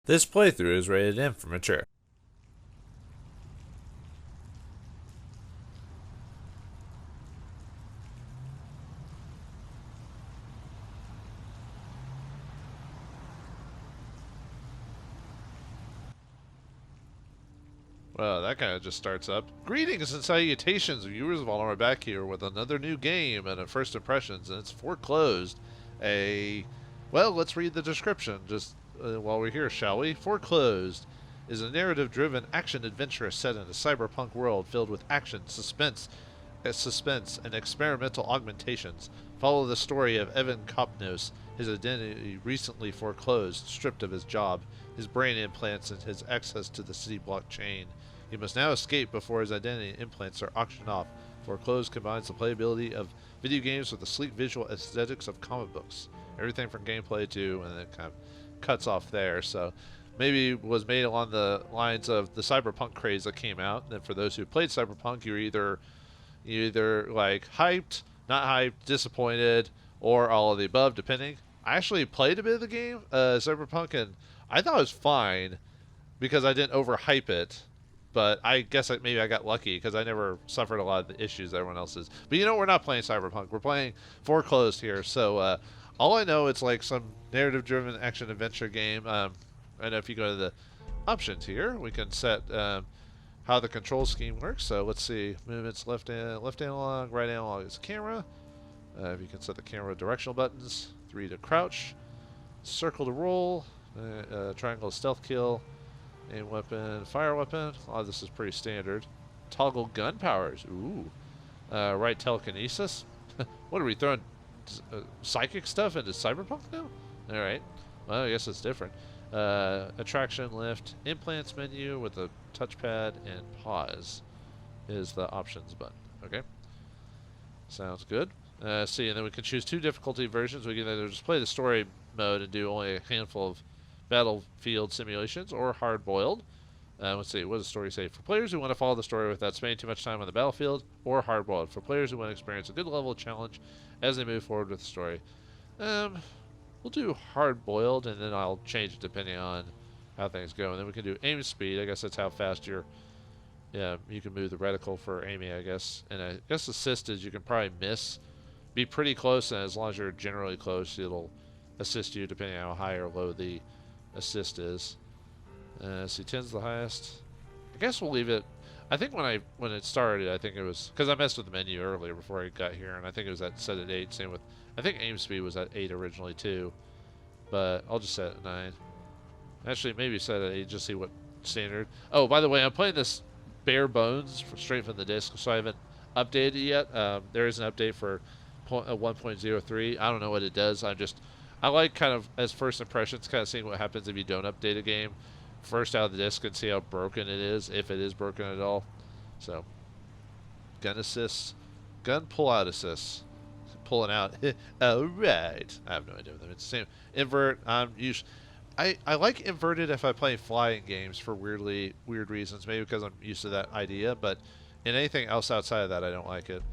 This playthrough is rated M for mature. Well, that kind of just starts up. Greetings and salutations, viewers of Vauldemare, back here with another new game and a first impressions, and it's Foreclosed. Well, let's read the description just while we're here, shall we? Foreclosed is a narrative-driven action-adventure set in a cyberpunk world filled with action, suspense, and experimental augmentations. Follow the story of Evan Kopnos, his identity recently foreclosed, stripped of his job, his brain implants, and his access to the city blockchain. He must now escape before his identity implants are auctioned off. Foreclosed combines the playability of video games with the sleek visual aesthetics of comic books. Everything from gameplay to, and it kind of cuts off there. So maybe was made along the lines of the Cyberpunk craze that came out. And for those who played Cyberpunk, you're either like hyped, not hyped, disappointed, or all of the above, depending. I actually played a bit of the game, Cyberpunk, and I thought it was fine because I didn't overhype it. But I guess maybe I got lucky because I never suffered a lot of the issues that everyone else is. But we're not playing Cyberpunk. We're playing Foreclosed here. So all I know, it's like some narrative-driven action-adventure game. And if you go to the options here, we can set how the control scheme works. So let's see, movements left analog, right analog is camera. You can set the camera directional buttons, 3 to crouch, circle to roll, triangle to stealth kill, aim weapon, fire weapon. A lot of this is pretty standard. Toggle gun powers. Ooh. Right telekinesis. What are we throwing? Psychic stuff into Cyberpunk now? Alright. Well, I guess it's different. Attraction, lift, implants menu with a touchpad, and pause is the options button. Okay. Sounds good. See, and then we can choose 2 difficulty versions. We can either just play the story mode and do only a handful of battlefield simulations, or hard-boiled. Let's see, what does the story say? For players who want to follow the story without spending too much time on the battlefield, or hard-boiled. For players who want to experience a good level of challenge as they move forward with the story. We'll do hard-boiled, and then I'll change it depending on how things go. And then we can do aim speed. I guess that's how fast you can move the reticle for aiming, I guess. And I guess assist is you can probably miss. Be pretty close, and as long as you're generally close, it'll assist you depending on how high or low the assist is. See, 10's the highest. I guess we'll leave it. I think when it started, I think it was because I messed with the menu earlier before I got here, and I think it was set at 8. Same with, I think aim speed was at 8 originally too, but I'll just set it at 9. Actually, maybe set it at 8 just see what standard. Oh, by the way, I'm playing this bare bones straight from the disc, so I haven't updated it yet. There is an update for 1.03. I don't know what it does. I like kind of, as first impressions, kind of seeing what happens if you don't update a game first out of the disc and see how broken it is, if it is broken at all. So, gun assists, gun pull-out assists, pulling out. Alright. I have no idea what that means. Same. Invert, I like inverted if I play flying games for weird reasons. Maybe because I'm used to that idea, but in anything else outside of that, I don't like it.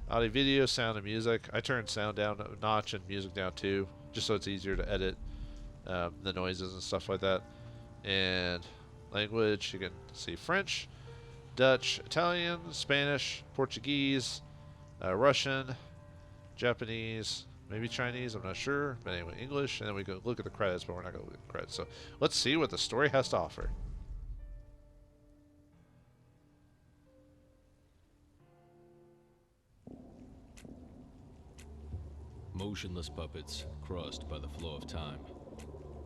Audio, video, sound, and music. I turn sound down a notch and music down too, just so it's easier to edit the noises and stuff like that. And language, you can see French, Dutch, Italian, Spanish, Portuguese, Russian, Japanese, maybe Chinese, I'm not sure. But anyway, English, and then we go look at the credits, but we're not going to look at the credits. So let's see what the story has to offer. Motionless puppets crossed by the flow of time.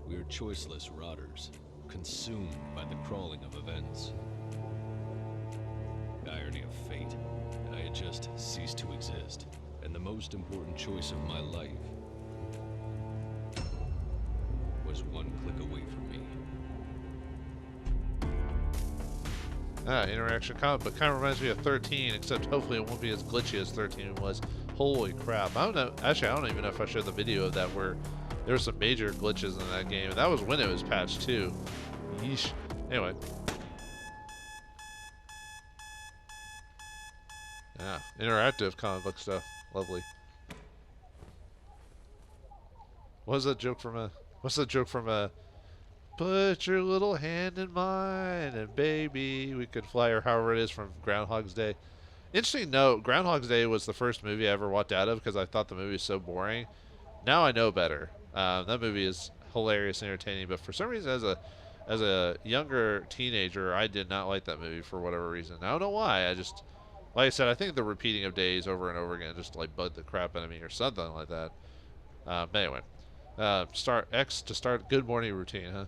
We are choiceless rotters, consumed by the crawling of events. Irony of fate, I had just ceased to exist, and the most important choice of my life was one click away from me. Interaction comic book kind of reminds me of 13, except hopefully it won't be as glitchy as 13 was. Holy crap. I don't know. Actually, I don't even know if I showed the video of that where there were some major glitches in that game. And that was when it was patched too. Yeesh. Anyway. Yeah, interactive comic book stuff. Lovely. What's that joke from Put your little hand in mine, and baby, we could fly, or however it is from Groundhog's Day. Interesting note, Groundhog's Day was the first movie I ever walked out of because I thought the movie was so boring. Now I know better. That movie is hilarious and entertaining, but for some reason, as a younger teenager, I did not like that movie for whatever reason. I don't know why. I just, like I said, I think the repeating of days over and over again just like bugged the crap out of me or something like that. But anyway, start X to start good morning routine, huh?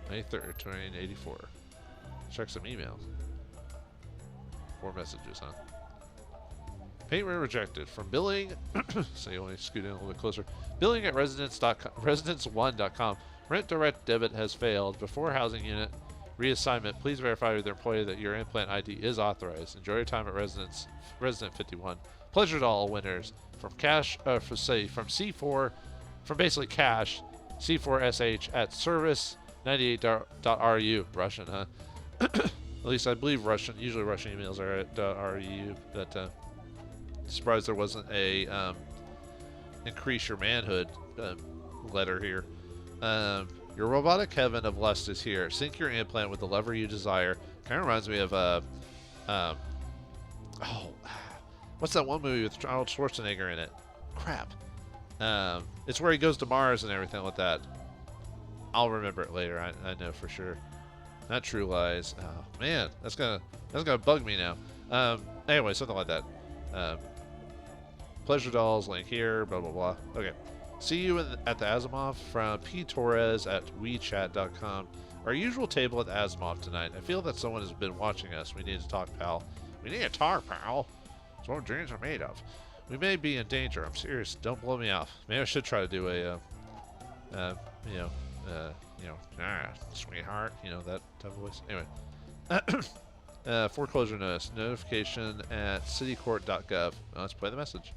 May 3rd, 1984. Check some emails. 4 messages, huh? Payment rejected. From billing, so you only scoot in a little bit closer. Billing at residence1.com. Rent direct debit has failed. Before housing unit reassignment, please verify with your employee that your implant ID is authorized. Enjoy your time at Resident 51. Pleasure to all winners. From cash, from C4, from basically cash, C4SH at service98.ru. Russian, huh? At least I believe Russian. Usually Russian emails are at .ru, but surprised there wasn't a increase your manhood letter here. Your robotic heaven of lust is here. Sync your implant with the lover you desire. Kind of reminds me of what's that one movie with Arnold Schwarzenegger in it? Crap. It's where he goes to Mars and everything like that. I'll remember it later. I know for sure. Not True Lies. Oh man, that's gonna bug me now. Anyway, something like that. Pleasure dolls link here. Blah blah blah. Okay. See you at the Asimov from P Torres at WeChat.com. Our usual table at the Asimov tonight. I feel that someone has been watching us. We need to talk, pal. We need to talk, pal. That's what dreams are made of. We may be in danger. I'm serious. Don't blow me off. Maybe I should try to do a, sweetheart, that type of voice. Anyway, foreclosure notice notification at citycourt.gov. Let's play the message.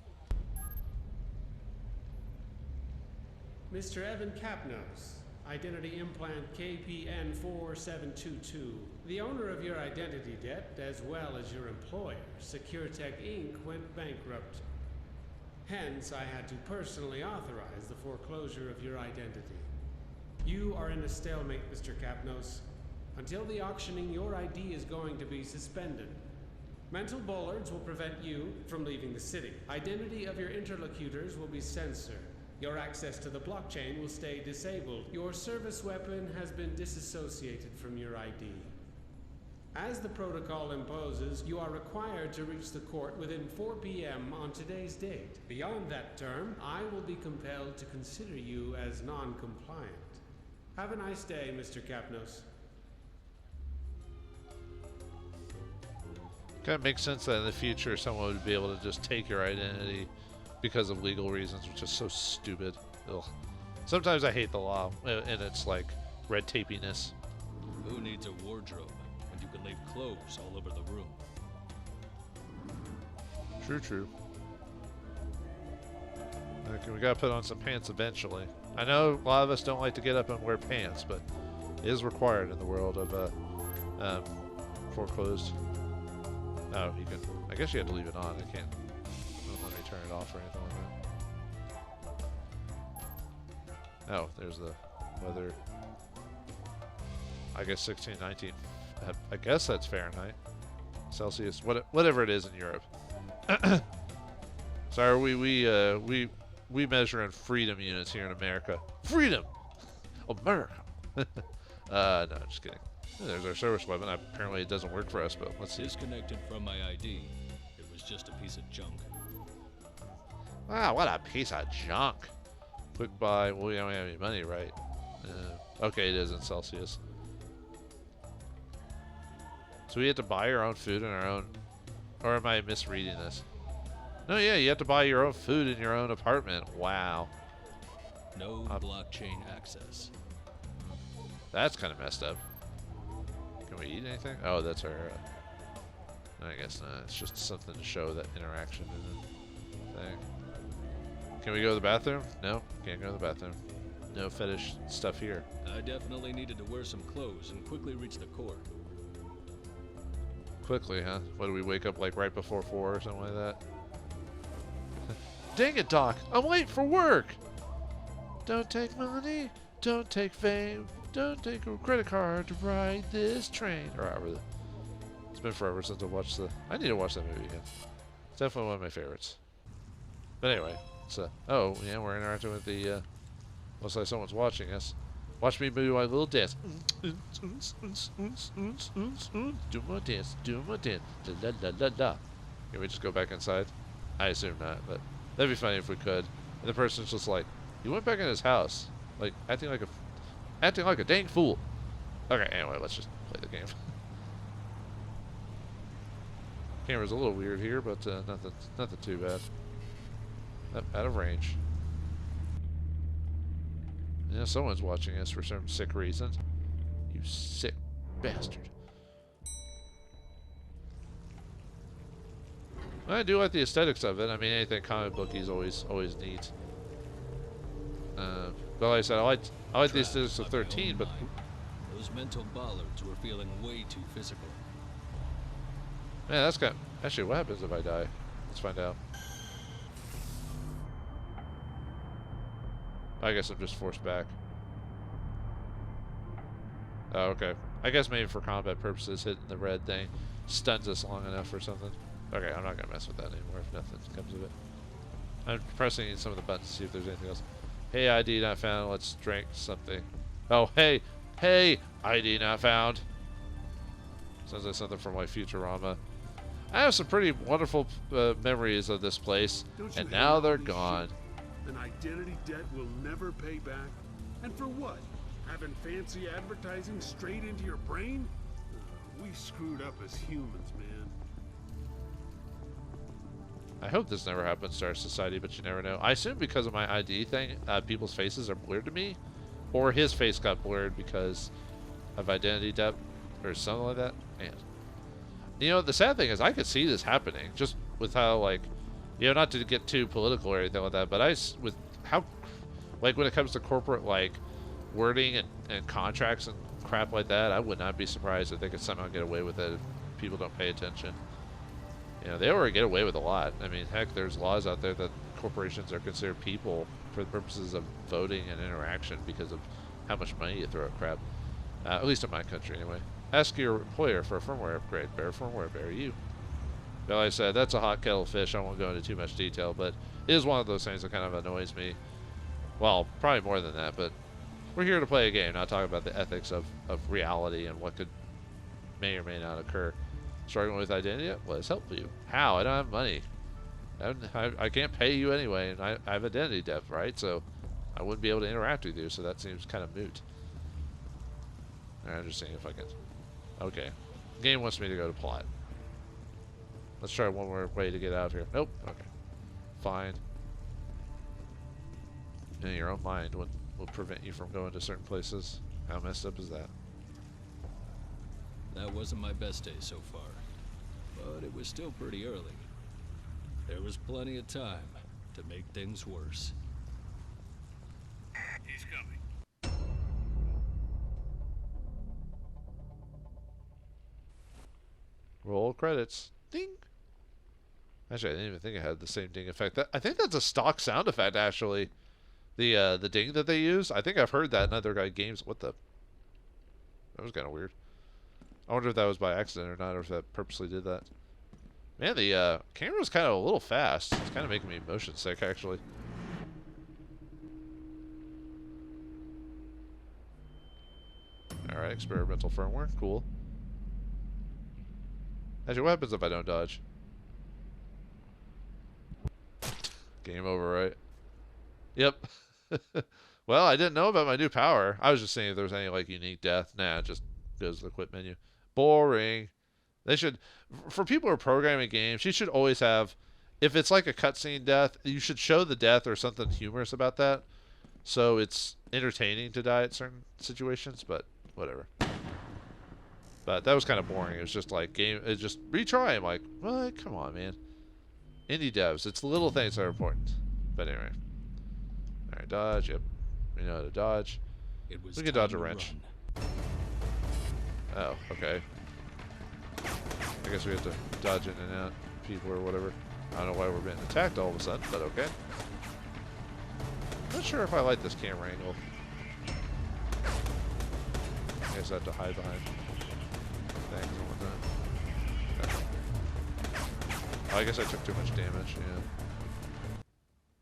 Mr. Evan Capnos, identity implant KPN 4722. The owner of your identity debt, as well as your employer, SecureTech Inc., went bankrupt. Hence, I had to personally authorize the foreclosure of your identity. You are in a stalemate, Mr. Capnos. Until the auctioning, your ID is going to be suspended. Mental bollards will prevent you from leaving the city. Identity of your interlocutors will be censored. Your access to the blockchain will stay disabled. Your service weapon has been disassociated from your ID. As the protocol imposes, you are required to reach the court within 4 p.m. on today's date. Beyond that term, I will be compelled to consider you as non-compliant. Have a nice day, Mr. Capnos. Kind of makes sense that in the future someone would be able to just take your identity because of legal reasons, which is so stupid. Ugh. Sometimes I hate the law and its like red tapiness. Who needs a wardrobe when you can leave clothes all over the room? True. Okay, we gotta put on some pants eventually. I know a lot of us don't like to get up and wear pants, but it is required in the world of Foreclosed. Oh, you can. I guess you have to leave it on. I can't. Don't let me turn it off or anything like that. Oh, there's the weather. I guess 16, 19. I guess that's Fahrenheit, Celsius, whatever it is in Europe. Sorry, we measure in freedom units here in America. Freedom, America. No, just kidding. There's our service weapon. Apparently it doesn't work for us, but let's see. Disconnected from my ID. It was just a piece of junk. Wow, what a piece of junk. Quick buy. Well, we don't have any money, right? Okay, it is in Celsius. So we have to buy our own food in our own... Or am I misreading this? No, yeah, you have to buy your own food in your own apartment. Wow. No blockchain access. That's kind of messed up. Can we eat anything? Oh, that's our... I guess not. It's just something to show that interaction in the thing. Can we go to the bathroom? No, can't go to the bathroom. No fetish stuff here. I definitely needed to wear some clothes and quickly reach the court. Quickly, huh? What, do we wake up like right before 4 or something like that? Dang it, Doc! I'm late for work! Don't take money. Don't take fame. Don't take a credit card to ride this train. Or however. It's been forever since I watched the... I need to watch that movie again. It's definitely one of my favorites. But anyway, so... Oh, yeah, we're interacting with the... looks like someone's watching us. Watch me do my little dance. Do my dance. Do my dance. La la la la. Can we just go back inside? I assume not, but that'd be funny if we could. And the person's just like, he went back in his house, like acting like a dang fool. Okay, anyway, let's just play the game. Camera's a little weird here, but nothing too bad. Out of range. Yeah, someone's watching us for some sick reason. You sick bastard. I do like the aesthetics of it. I mean, anything comic booky is always neat. But like I said, I like the aesthetics of 13, but those mental bollards were feeling way too physical. man, that's kind of, actually, what happens if I die? Let's find out. I guess I'm just forced back. Oh, okay. I guess maybe for combat purposes, hitting the red thing stuns us long enough or something. Okay, I'm not gonna mess with that anymore if nothing comes of it. I'm pressing some of the buttons to see if there's anything else. Hey, ID not found. Let's drink something. Oh, hey, ID not found. Sounds like something from like Futurama. I have some pretty wonderful memories of this place, and now they're gone. An identity debt we'll never pay back. And for what? Having fancy advertising straight into your brain? We screwed up as humans, man. I hope this never happens to our society, but you never know. I assume because of my ID thing, people's faces are blurred to me, or his face got blurred because of identity debt, or something like that. Man, you know, the sad thing is I could see this happening just with how, like, you know, not to get too political or anything like that, but with how, like, when it comes to corporate, like, wording and contracts and crap like that, I would not be surprised if they could somehow get away with it if people don't pay attention. You know, they already get away with a lot. I mean, heck, there's laws out there that corporations are considered people for the purposes of voting and interaction because of how much money you throw at crap. At least in my country, anyway. Ask your employer for a firmware upgrade. Bear firmware, bear you. But like I said, that's a hot kettle of fish. I won't go into too much detail, but it is one of those things that kind of annoys me. Well, probably more than that, but we're here to play a game, not talk about the ethics of reality and what could may or may not occur. Struggling with identity? Let's help you. How? I don't have money. I can't pay you anyway, and I have identity debt, right? So I wouldn't be able to interact with you, so that seems kind of moot. Alright, I'm just seeing if I can... Okay. The game wants me to go to plot. Let's try one more way to get out of here. Nope. Okay. Fine. In your own mind will prevent you from going to certain places. How messed up is that? That wasn't my best day so far, but it was still pretty early. There was plenty of time to make things worse. He's coming. Roll credits. Ding. Actually, I didn't even think it had the same ding effect. I think that's a stock sound effect, actually. The ding that they use. I think I've heard that in other games. What the? That was kind of weird. I wonder if that was by accident or not, or if that purposely did that. Man, the camera's kind of a little fast. It's kind of making me motion sick, actually. Alright, experimental firmware. Cool. Actually, what happens if I don't dodge? Game over, right? Yep. Well, I didn't know about my new power. I was just saying if there was any, like, unique death. Nah, it just goes to the quit menu. Boring. They should, for people who are programming games, you should always have, if it's like a cutscene death, you should show the death or something humorous about that. So it's entertaining to die at certain situations, but whatever. But that was kind of boring. It was just like it's just retry. I'm like, what? Come on, man. Indie devs, it's the little things that are important. But anyway. Alright, dodge, yep. We know how to dodge. We can dodge a wrench. Oh, okay. I guess we have to dodge in and out people or whatever. I don't know why we're being attacked all of a sudden, but okay. Not sure if I like this camera angle. I guess I have to hide behind things and whatnot. Okay. Oh, I guess I took too much damage, yeah.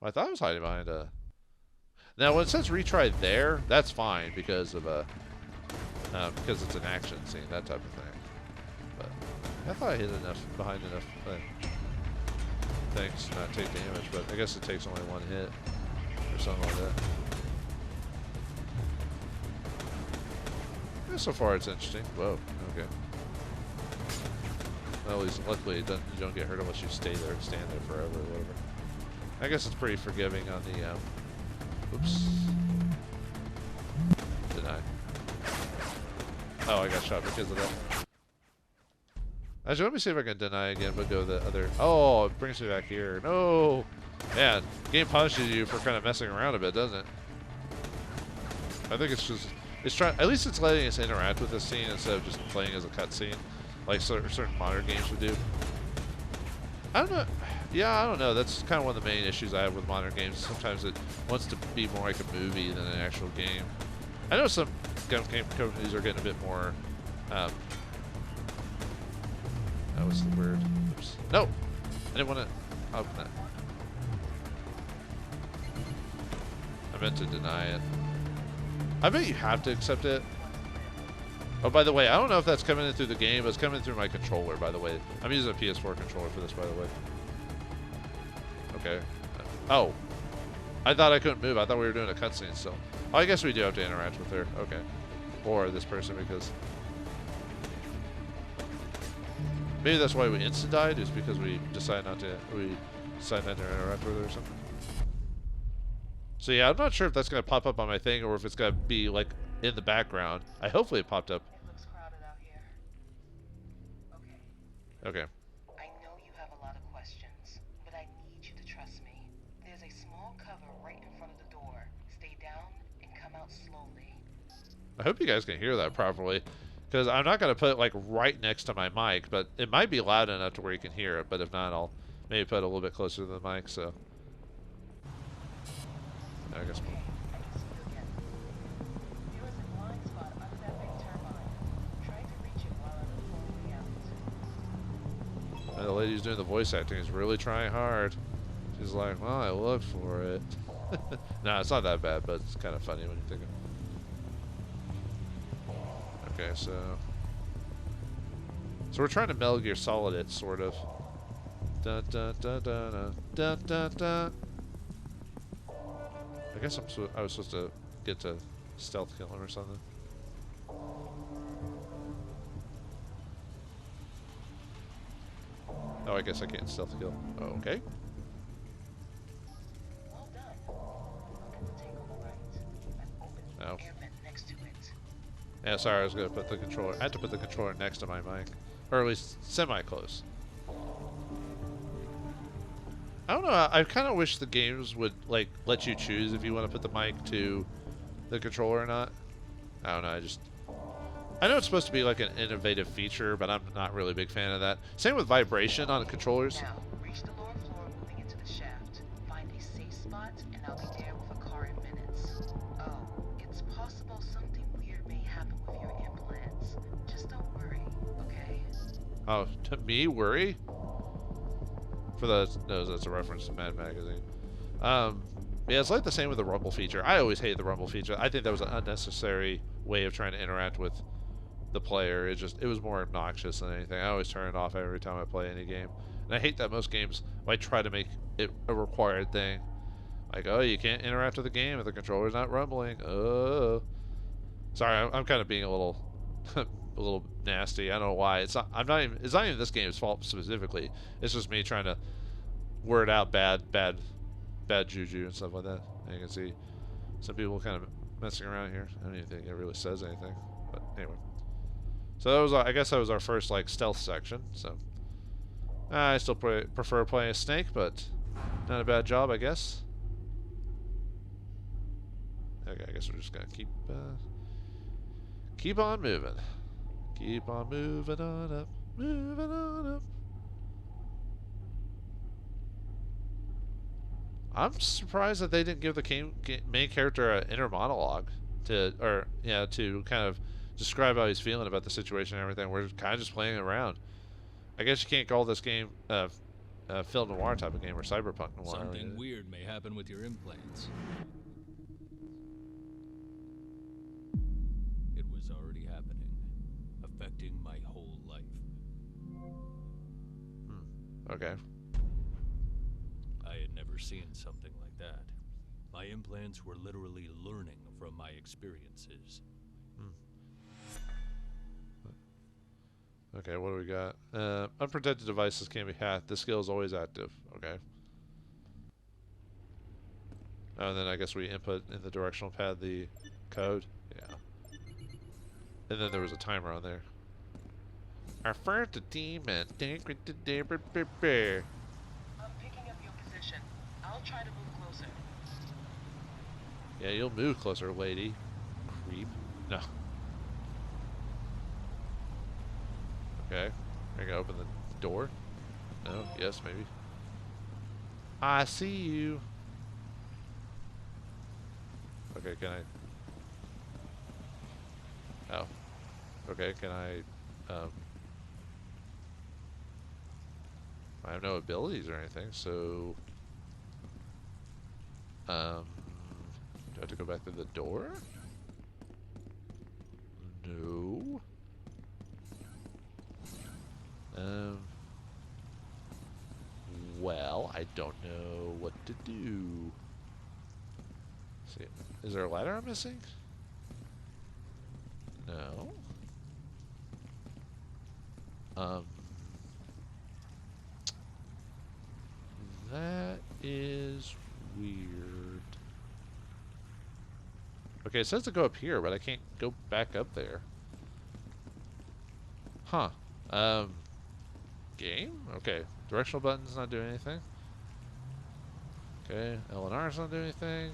Well, I thought I was hiding behind a... Now, when it says retry there, that's fine because of because it's an action scene, that type of thing. But I thought I hit enough behind enough things to not take damage, but I guess it takes only one hit or something like that. Yeah, so far it's interesting. Whoa, okay. Well, at least luckily you don't get hurt unless you stand there forever or whatever. I guess it's pretty forgiving on the oops. Deny. Oh, I got shot because of that. Actually, let me see if I can deny again, but go the other. Oh, it brings me back here. No! Man, game punishes you for kind of messing around a bit, doesn't it? I think it's just... It's trying... At least it's letting us interact with this scene instead of just playing as a cutscene, like certain modern games would do. I don't know. Yeah, I don't know. That's kind of one of the main issues I have with modern games. Sometimes it wants to be more like a movie than an actual game. I know some game companies are getting a bit more... that was the word. Oops. No! I didn't want to open that. I meant to deny it. I bet you have to accept it. Oh, by the way, I don't know if that's coming in through the game, but it's coming through my controller, by the way. I'm using a PS4 controller for this, by the way. Okay. Oh. I thought I couldn't move. I thought we were doing a cutscene still. Oh, I guess we do have to interact with her. Okay. Or this person, because... Maybe that's why we instant died, is because we decided not to interact with her or something. So yeah, I'm not sure if that's going to pop up on my thing or if it's going to be like in the background. Hopefully it popped up. It looks crowded out here. Okay. I know you have a lot of questions, but I need you to trust me. There's a small cover right in front of the door. Stay down and come out slowly. I hope you guys can hear that properly, because I'm not going to put it like right next to my mic, but it might be loud enough to where you can hear it. But if not, I'll maybe put it a little bit closer to the mic. So I guess. Okay, I can see you again. There was a blind spot under that big turbine. Try to reach it while I'm pulling me out. The lady's doing the voice acting is really trying hard. She's like, well, I looked for it. No, it's not that bad, but it's kind of funny when you think of it. Okay, so we're trying to Metal Gear Solid it, sort of. Dun, dun, dun, dun, dun, dun, dun, dun. I guess I was supposed to get to stealth kill him or something. Oh, I guess I can't stealth kill. Oh, okay. Well done. Look at the tank on the right. I've opened the air vent next to it. Yeah, sorry, I was gonna put the controller. I had to put the controller next to my mic, or at least semi-close. I don't know. I kind of wish the games would like let you choose if you want to put the mic to the controller or not. I don't know. I know it's supposed to be like an innovative feature, but I'm not really a big fan of that. Same with vibration on the controllers. Now, reach the lower floor moving into the shaft. Find a safe spot, and I'll be there with a car in minutes. Oh, it's possible something weird may happen with your implants. Just don't worry, okay? Oh, to me, worry? For the no, that's a reference to Mad Magazine. Yeah, it's like the same with the rumble feature. I always hated the rumble feature. I think that was an unnecessary way of trying to interact with the player. It was more obnoxious than anything. I always turn it off every time I play any game. And I hate that most games like try to make it a required thing. Like, oh, you can't interact with the game if the controller's not rumbling. Oh. Sorry, I'm kind of being a little a little nasty. I don't know why. It's not even this game's fault specifically. It's just me trying to word out bad juju and stuff like that. And you can see some people kind of messing around here. I don't even think it really says anything. But anyway. So that was I guess that was our first like stealth section. So I still prefer playing a snake, but not a bad job, I guess. Okay, I guess we're just gonna keep on moving. Keep on moving on up, moving on up. I'm surprised that they didn't give the main character an inner monologue to kind of describe how he's feeling about the situation and everything. We're kind of just playing around. I guess you can't call this game film noir type of game or cyberpunk noir. Something weird may happen with your implants. It was already happening, affecting my whole life. Okay. I had never seen something like that. My implants were literally learning from my experiences. Okay, what do we got? Unprotected devices can be hacked. This skill is always active. Okay. Oh, and then I guess we input in the directional pad the code. Yeah. And then there was a timer on there. Our first demon. I'm picking up your position. I'll try to move closer. Yeah, you'll move closer, lady. Creep. No. Okay. I gotta open the door. No? Yes, maybe. I see you. Okay, can I... Oh. Okay, can I... I have no abilities or anything, so... Do I have to go back to the door? No. Well, I don't know what to do. Let's see, is there a ladder I'm missing? No. That is weird. Okay, it says to go up here, but I can't go back up there. Huh. Game? Okay. Directional button's not doing anything. Okay. L and R's not doing anything.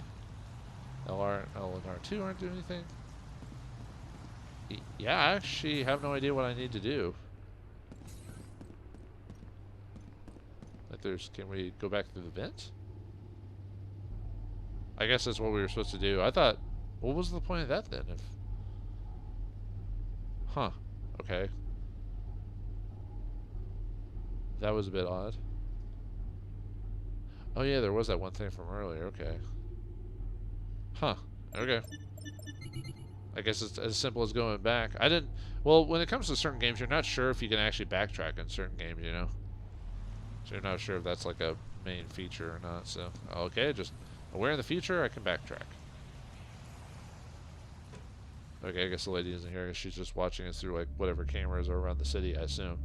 L and R2 aren't doing anything. Yeah, I actually have no idea what I need to do. Like can we go back through the vent? I guess that's what we were supposed to do. I thought, what was the point of that then? Huh. Okay. That was a bit odd. Oh yeah, there was that one thing from earlier. Okay. Huh. Okay. I guess it's as simple as going back. I didn't... Well, when it comes to certain games, you're not sure if you can actually backtrack in certain games, you know? So you're not sure if that's like a main feature or not, so... Okay, just aware in the future, I can backtrack. Okay, I guess the lady isn't here. I guess she's just watching us through, like, whatever cameras are around the city, I assume.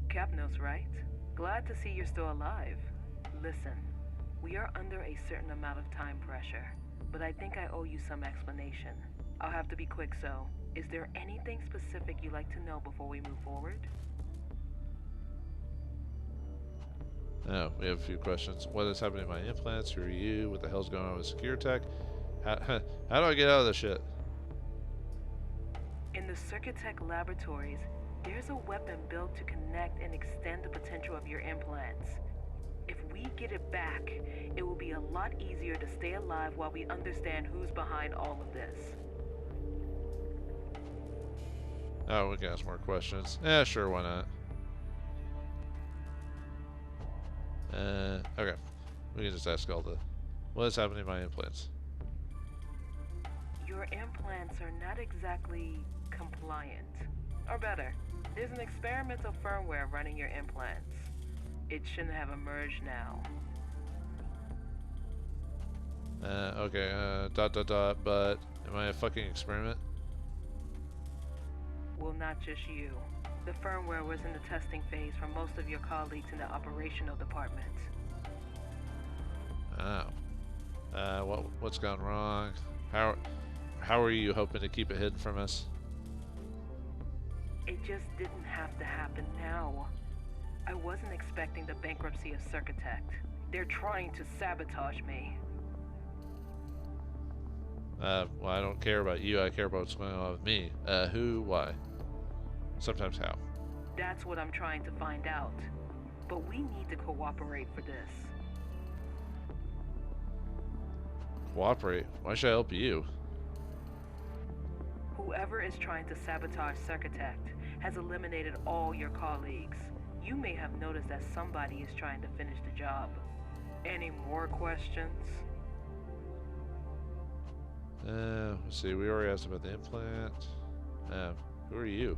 Capnos, right? Glad to see you're still alive. Listen, we are under a certain amount of time pressure, but I think I owe you some explanation. I'll have to be quick, so is there anything specific you'd like to know before we move forward? Oh, we have a few questions. What is happening to my implants? Who are you? What the hell's going on with Securtech? How do I get out of this shit? In the Circuitech laboratories, there's a weapon built to connect and extend the potential of your implants. If we get it back, it will be a lot easier to stay alive while we understand who's behind all of this. Oh, we can ask more questions. Yeah, sure, why not? Okay. We can just ask all the... What is happening to my implants? Your implants are not exactly compliant. Or better, there's an experimental firmware running your implants. It shouldn't have emerged now. Okay, but am I a fucking experiment? Well, not just you. The firmware was in the testing phase for most of your colleagues in the operational department. Oh. What's gone wrong? How are you hoping to keep it hidden from us? It just didn't have to happen now. I wasn't expecting the bankruptcy of Circuitect. They're trying to sabotage me. Well, I don't care about you. I care about what's going on with me. Who, why? Sometimes how. That's what I'm trying to find out. but we need to cooperate for this. Cooperate? Why should I help you? Whoever is trying to sabotage Circutect has eliminated all your colleagues. You may have noticed that somebody is trying to finish the job. Any more questions? Let's see, we already asked about the implant. Who are you?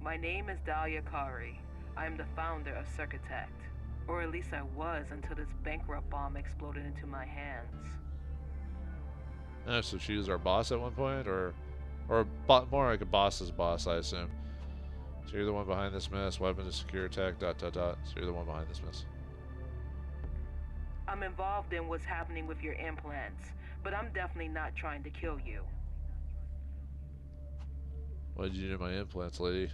My name is Dahlia Kari. I am the founder of Circutect. Or at least I was until this bankrupt bomb exploded into my hands. Oh, so she was our boss at one point, or more like a boss's boss, I assume. So you're the one behind this mess. Weapon to secure attack. ... So you're the one behind this mess. I'm involved in what's happening with your implants, but I'm definitely not trying to kill you. What did you do to my implants, lady?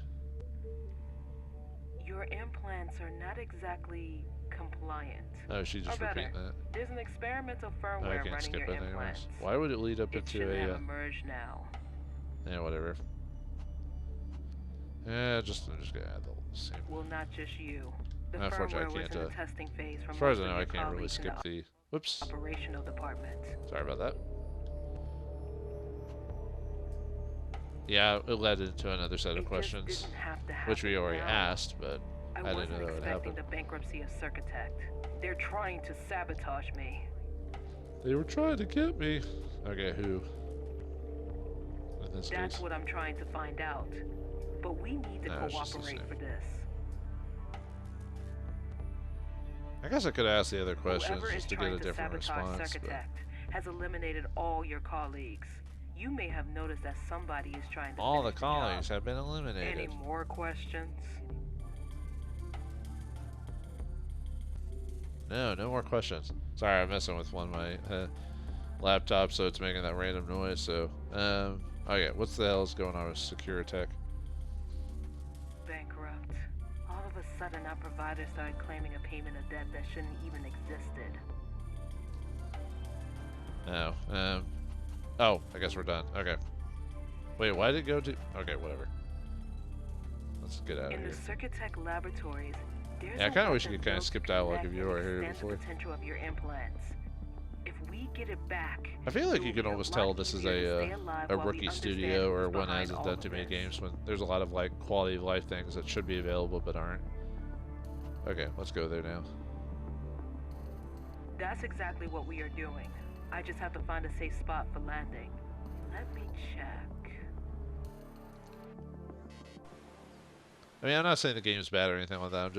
Your implants are not exactly compliant. Oh, she just Or better, repeating that. there's an experimental I firmware can't running skip your it anyways. implants. Why would it lead up It into should a? have emerged now. Yeah, whatever. Yeah, just I'm just gonna add the same. Well, not just you. The Unfortunately, firmware I was can't. in the testing phase from As far as most I of know, I your can't really colleagues in skip the the. Whoops. operational department. Sorry about that. Yeah, it led into another set of It just questions, didn't have to which we happen already now. asked, but I I didn't wasn't know that would expecting happen. the bankruptcy of Circutect. They're trying to sabotage me. They were trying to get me. Okay, who? In this That's case. what I'm trying to find out. But we need to No, it's just the cooperate same. for this. I guess I could ask the other questions Whoever is just to get trying a different sabotage response. But Circutect has eliminated all your colleagues. You may have noticed that somebody is trying to all the finish colleagues job. have been Any eliminated. more questions? No, no more questions. Sorry, I'm messing with one of my laptops, so it's making that random noise. So, okay, what's the hell is going on with Secure Tech? Bankrupt. All of a sudden, our provider started claiming a payment of debt that shouldn't even existed. No. Oh, I guess we're done. Okay. Wait, why did it go to? Okay, whatever. Let's get out of In here. the Circutech laboratories, there's Yeah, I a kind of wish you weapon could kind built of skip to dialogue connect if you and were here extend before. the potential of your implants. If we get it back, I feel like it you will can be almost lot tell this is easier to stay alive a while we rookie understand studio or who's one behind hasn't all done of too many this. games when there's a lot of like quality of life things that should be available but aren't. Okay, let's go there now. That's exactly what we are doing. I just have to find a safe spot for landing. Let me check. I mean, I'm not saying the game's bad or anything like that.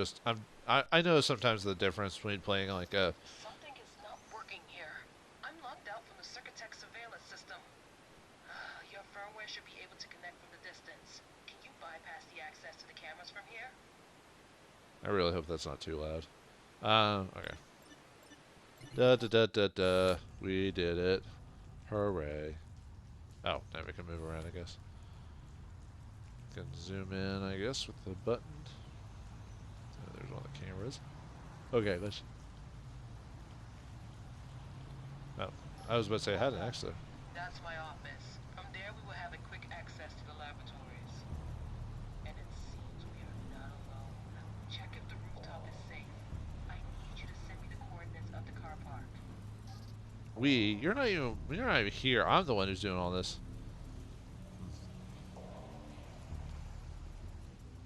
I know sometimes the difference between playing like a. Something is not working here. I'm locked out from the Circutech surveillance system. Your firmware should be able to connect from the distance. Can you bypass the access to the cameras from here? I really hope that's not too loud. Okay. Da da da da da. We did it. Hooray. Oh, now we can move around, I guess. Can zoom in, I guess, with the button. Oh, there's one of the cameras. Okay, let's. Oh, I was about to say I had an exit. That's my office. From there, we will have a quick access to the laboratories. And it seems we are not alone. Check if the rooftop is safe. I need you to send me the coordinates of the car park. You're not even here. I'm the one who's doing all this.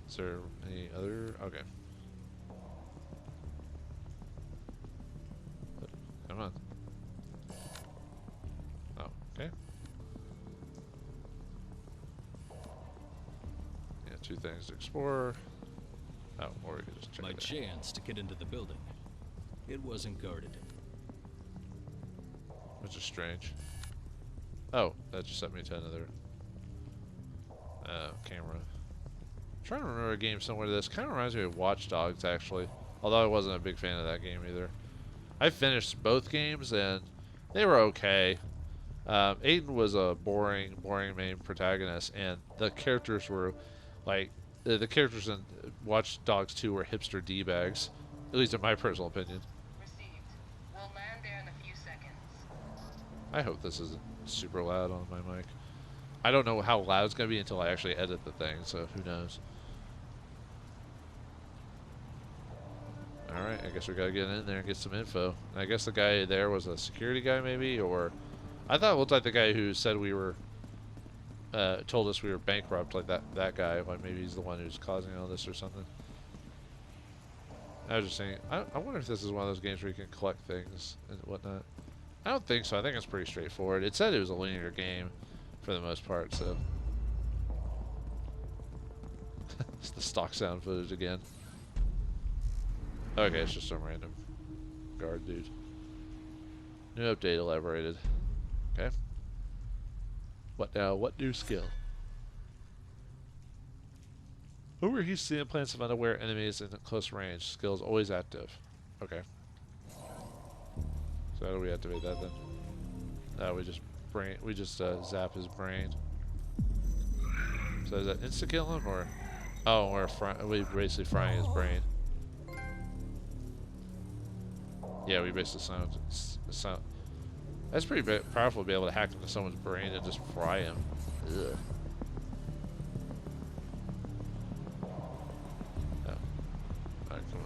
Is there any other? Okay. Come on. Oh, okay. Yeah, two things to explore. Oh, or we could just check My it out. chance to get into the building. It wasn't guarded. Which is strange. Oh, that just sent me to another camera. I'm trying to remember a game similar to this. Kind of reminds me of Watch Dogs, actually. Although I wasn't a big fan of that game either. I finished both games and they were okay. Aiden was a boring main protagonist, and the characters were like the characters in Watch Dogs 2 were hipster d-bags, at least in my personal opinion. Received. We'll land there in a few seconds. I hope this isn't super loud on my mic. I don't know how loud it's going to be until I actually edit the thing, so who knows. Alright, I guess we gotta get in there and get some info. And I guess the guy there was a security guy, maybe? Or... I thought it looked like the guy who said we were... told us we were bankrupt, like that guy. Like, maybe he's the one who's causing all this or something. I was just saying, I wonder if this is one of those games where you can collect things and whatnot. I don't think so. I think it's pretty straightforward. It said it was a linear game for the most part, so... It's the stock sound footage again. Okay, it's just some random guard dude. New update elaborated. Okay. What now? What new skill? Overheats the implants of unaware enemies in close range. Skill is always active. Okay. So how do we activate that then? We just zap his brain. So is that insta kill him or? Oh, we basically frying his brain. Yeah, we basically sound. That's pretty powerful to be able to hack into someone's brain and just fry him. Ugh. Oh. Alright, come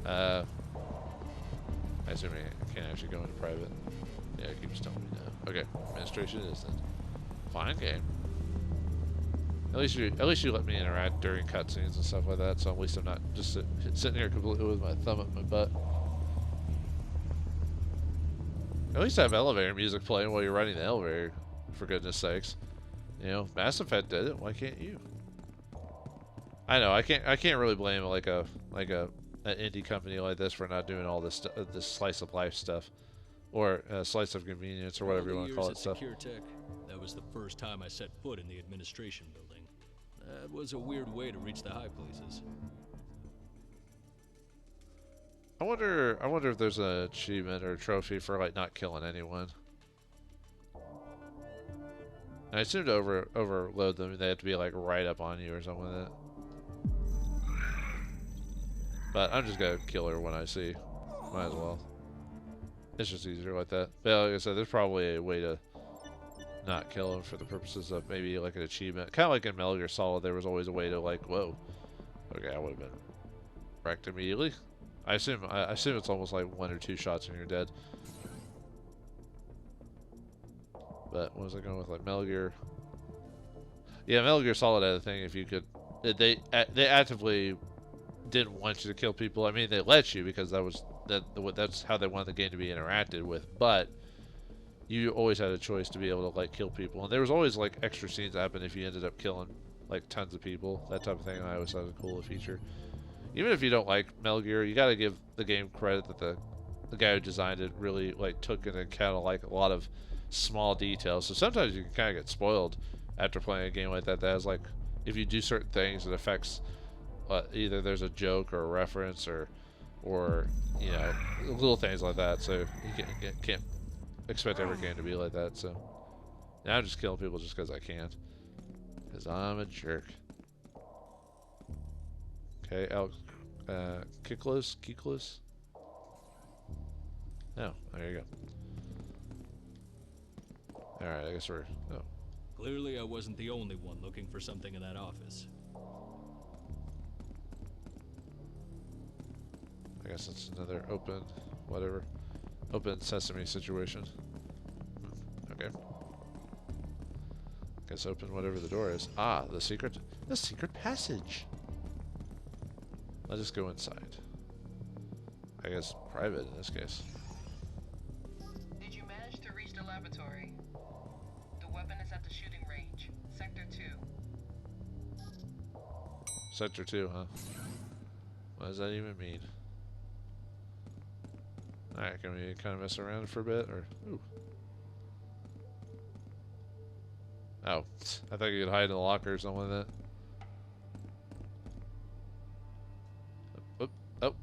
on. I assume I can't actually go into private. Yeah, it keeps telling me no. Okay, administration isn't. Fine game. At least you let me interact during cutscenes and stuff like that, so at least I'm not just sitting here completely with my thumb up my butt. At least have elevator music playing while you're running the elevator, for goodness sakes. You know, Mass Effect did it. Why can't you? I know I can't really blame like an indie company like this for not doing all this this slice of life stuff, or slice of convenience, or whatever you want to call it stuff. Tech, that was the first time I set foot in the administration building. That was a weird way to reach the high places. I wonder if there's an achievement or a trophy for like not killing anyone. And I assume to overload them, they have to be like right up on you or something like that. But I'm just gonna kill her when I see. Might as well. It's just easier like that. But like I said, there's probably a way to not kill him for the purposes of maybe like an achievement. Kind of like in Metal Gear Solid, there was always a way to like, whoa. Okay, I would have been wrecked immediately. I assume it's almost like 1 or 2 shots and you're dead. But what was I going with? Like Metal Gear? Yeah, Metal Gear Solid had a thing. If you could, they actively didn't want you to kill people. I mean, they let you because that's how they wanted the game to be interacted with. But you always had a choice to be able to like kill people, and there was always like extra scenes that happen if you ended up killing like tons of people. That type of thing. I always thought was a cool feature. Even if you don't like Metal Gear, you gotta give the game credit that the guy who designed it really like took into account like a lot of small details. So sometimes you can kind of get spoiled after playing a game like that. That has like, if you do certain things, it affects either there's a joke or a reference or you know, little things like that. So you can't expect every game to be like that. So now I'm just killing people just because I can, because I'm a jerk. Okay, Alex, Kiklos. No, there you go. All right, I guess we're. Oh. Clearly, I wasn't the only one looking for something in that office. I guess it's another open sesame situation. Okay. Guess open whatever the door is. Ah, the secret passage. Let's just go inside. I guess private in this case. Did you manage to reach the laboratory? The weapon is at the shooting range, Sector 2. Sector 2, huh? What does that even mean? Alright, can we kind of mess around for a bit, or... Ooh. Oh, I thought you could hide in the locker or something like that. Oh,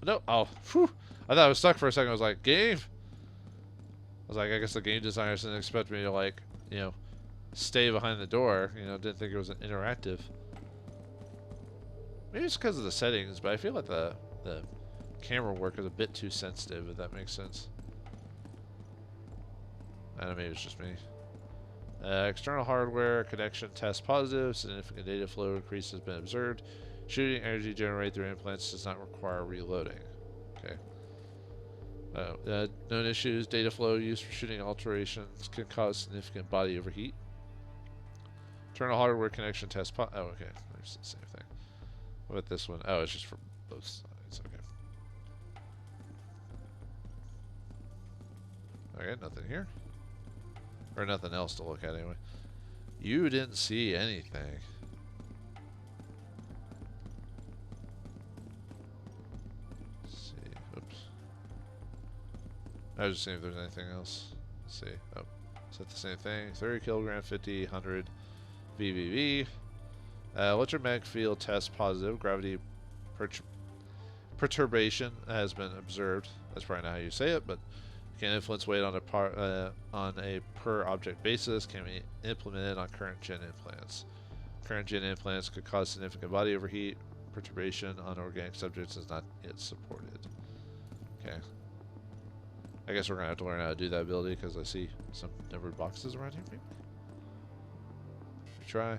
no, oh, whew. I thought I was stuck for a second. I was like, game? I was like, I guess the game designers didn't expect me to, like, you know, stay behind the door. You know, didn't think it was an interactive. Maybe it's because of the settings, but I feel like the camera work is a bit too sensitive, if that makes sense. I don't know, maybe it's just me. External hardware connection test positive. Significant data flow increase has been observed. Shooting energy generated through implants does not require reloading. Okay. Known issues, data flow used for shooting alterations can cause significant body overheat. Internal hardware connection test. Oh, okay. There's the same thing. What about this one? Oh, it's just for both sides. Okay. Okay, nothing here. Or nothing else to look at anyway. You didn't see anything. Let's see. Oops. I was just seeing if there's anything else. Let's see. Oh. Is that the same thing? 30 kilogram, 50, 100 VVV. Electromagnetic field test positive. Gravity perturbation has been observed. That's probably not how you say it, but can influence weight on a per object basis. Can be implemented on current gen implants. Current gen implants could cause significant body overheat. Perturbation on organic subjects is not yet supported. Okay. I guess we're gonna have to learn how to do that ability because I see some numbered boxes around here. Maybe. Try.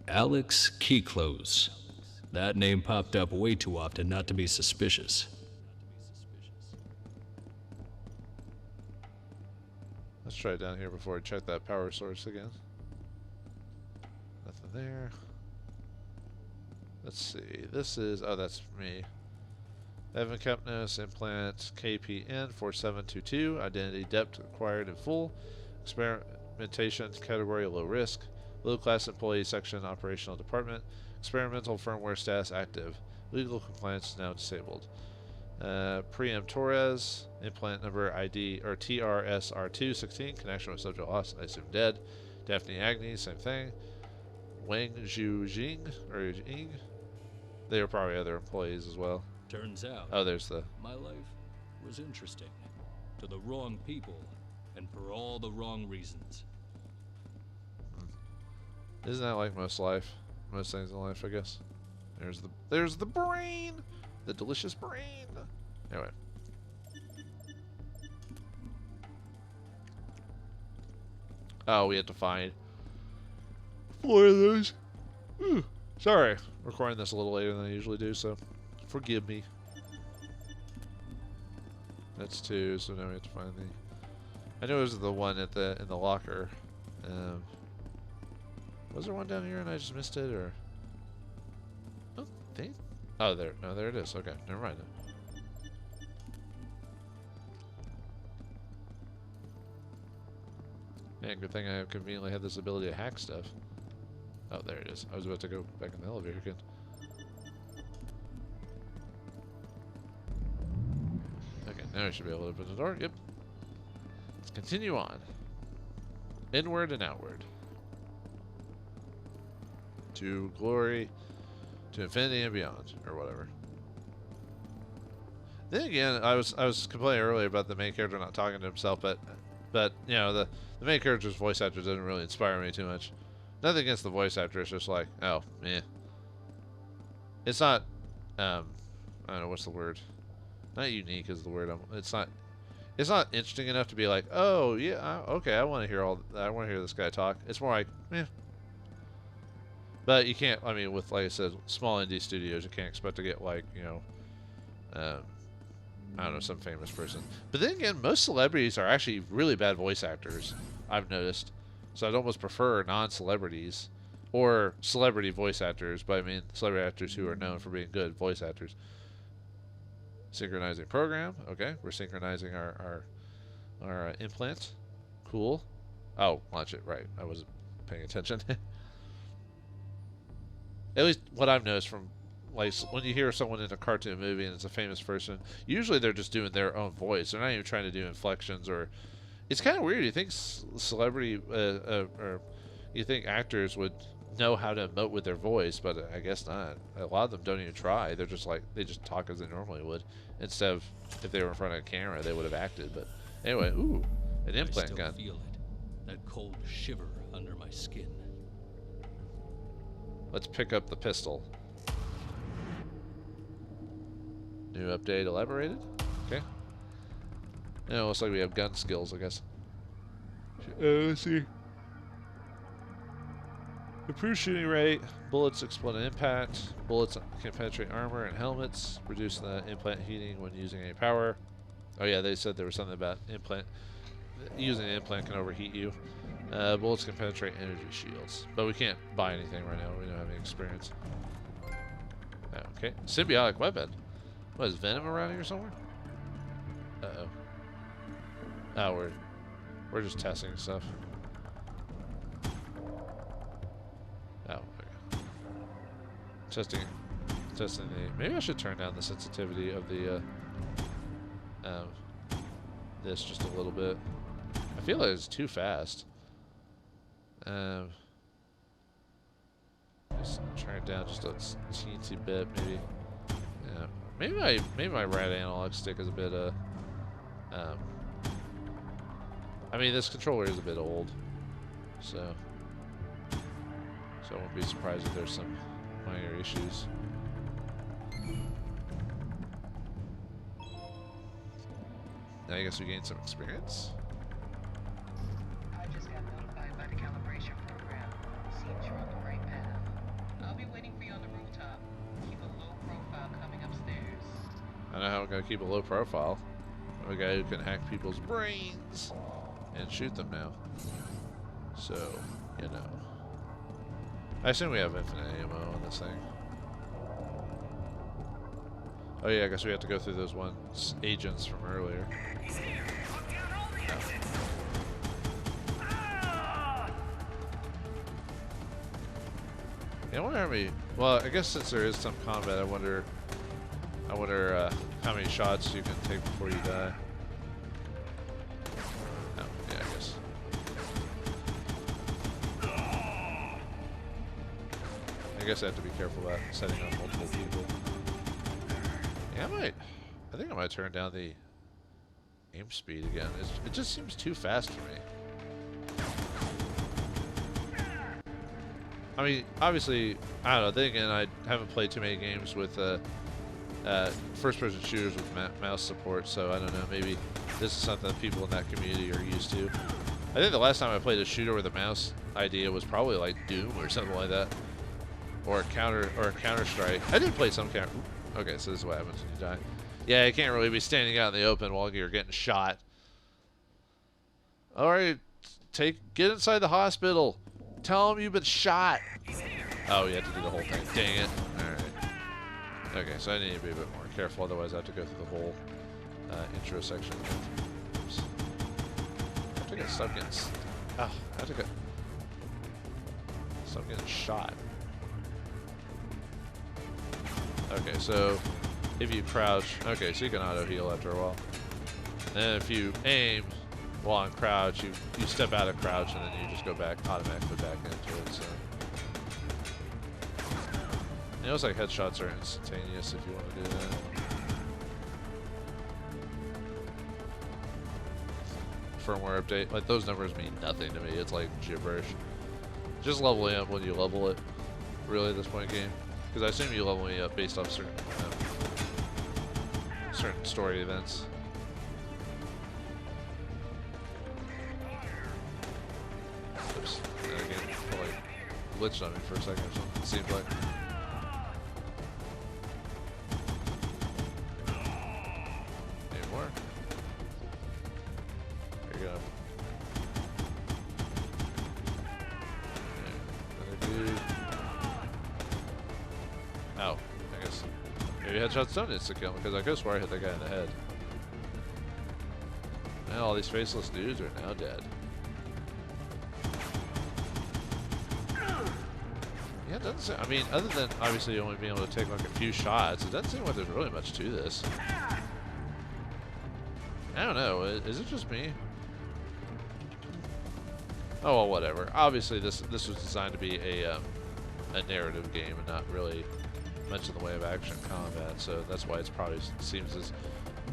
Alex Keyclose. That name popped up way too often not to be suspicious. Let's try it down here before I check that power source again. Nothing there. Let's see. This is... Oh, that's me. Evan Kepnes, implant KPN 4722. Identity depth acquired in full. Experimentation category low risk. Low class employee section operational department. Experimental firmware status active. Legal compliance now disabled. Priam Torres, implant number ID or TRSR216, connection with subject lost, I assume dead. Daphne Agnes, same thing. Wang Zhu or Ying. They are probably other employees as well. Turns out, oh, there's the... my life was interesting. To the wrong people, and for all the wrong reasons. Isn't that like most life? Most things in life, I guess. There's the brain! The delicious brain! Anyway. Oh, we had to find 4 of those. Sorry. Recording this a little later than I usually do, so forgive me. That's 2, so now we have to find the... I know it was the one at in the locker. Was there one down here and I just missed it, or... Oh, dang. Oh, there. No, there it is. Okay, never mind. Man, good thing I conveniently had this ability to hack stuff. Oh, there it is. I was about to go back in the elevator again. Okay, now I should be able to open the door. Yep. Let's continue on. Inward and outward. To glory, to infinity and beyond, or whatever. Then again, I was complaining earlier about the main character not talking to himself, but you know, the main character's voice actor doesn't really inspire me too much. Nothing against the voice actor, it's just like, oh, meh. It's not, I don't know, what's the word? Not unique is the word. It's not interesting enough to be like, oh yeah, okay, I want to hear this guy talk. It's more like, meh. But you can't, I mean, with, like I said, small indie studios, you can't expect to get, like, you know, I don't know, some famous person. But then again, most celebrities are actually really bad voice actors, I've noticed. So I'd almost prefer non-celebrities or celebrity voice actors, but I mean celebrity actors who are known for being good voice actors. Synchronizing program. Okay, we're synchronizing our implant. Cool. Oh, launch it. Right, I wasn't paying attention. At least what I've noticed from, like, when you hear someone in a cartoon movie and it's a famous person, usually they're just doing their own voice. They're not even trying to do inflections or... It's kind of weird. You think celebrity or you think actors would know how to emote with their voice, but I guess not. A lot of them don't even try. They're just like, they just talk as they normally would. Instead of, if they were in front of a camera, they would have acted. But anyway, ooh, an implant gun. I still feel it. That cold shiver under my skin. Let's pick up the pistol. New update elaborated. Okay. Yeah, it looks like we have gun skills, I guess. Let's see. Improved shooting rate. Bullets explode on impact. Bullets can penetrate armor and helmets. Reduce the implant heating when using any power. Oh yeah, they said there was something about implant. Using an implant can overheat you. Bullets can penetrate energy shields. But we can't buy anything right now. We don't have any experience. Okay. Symbiotic weapon. What, is Venom around here somewhere? Uh-oh. Oh, we're just testing stuff. Oh, okay. Testing the... Maybe I should turn down the sensitivity of the, this just a little bit. I feel like it's too fast. Just turn it down just a teensy bit, maybe. Yeah. Maybe my right analog stick is a bit, I mean, this controller is a bit old, so I won't be surprised if there's some minor issues. Now I guess we gained some experience. I just got notified by the calibration program. Seems you're on the right path. I'll be waiting for you on the rooftop. Keep a low profile coming upstairs. I know how I'm gonna keep a low profile. I'm a guy who can hack people's brains and shoot them now. So, you know. I assume we have infinite ammo on this thing. Oh yeah, I guess we have to go through those agents from earlier. He's here. Lock down all the exits. Yeah, I wonder how many. Well, I guess since there is some combat, I wonder how many shots you can take before you die. Oh, yeah, I guess. I guess I have to be careful about setting up multiple people. Yeah, I think I might turn down the aim speed again. It just seems too fast for me. I mean, obviously, I don't know. Then again, I haven't played too many games with first-person shooters with mouse support, so I don't know. Maybe this is something that people in that community are used to. I think the last time I played a shooter with a mouse idea was probably like Doom or something like that, or a Counter-Strike. I did play some Counter. Okay, so this is what happens when you die. Yeah, you can't really be standing out in the open while you're getting shot. All right, get inside the hospital. Tell them you've been shot. Oh, you have to do the whole thing. Dang it. All right. Okay, so I need to be a bit more careful, otherwise I have to go through the whole intro section. Oops. I have to get stuck getting... Oh, I have to get... Stop getting shot. Okay, so if you crouch... Okay, so you can auto-heal after a while. And if you aim while on crouch, you step out of crouch and then you just go back, automatically back into it, so... It looks like headshots are instantaneous if you want to do that. Firmware update. Like, those numbers mean nothing to me. It's like gibberish. Just leveling up when you level it, really, at this point in the game. Because I assume you level me up based off certain story events. Oops. And again, probably glitched on me for a second or something, it seems like. Headshots don't insta-kill because I could swear I hit that guy in the head. Now all these faceless dudes are now dead. Yeah, it doesn't seem, I mean, other than obviously only being able to take like a few shots, it doesn't seem like there's really much to this. I don't know, is it just me? Oh well, whatever. Obviously this was designed to be a narrative game and not really much in the way of action combat, so that's why it's probably seems as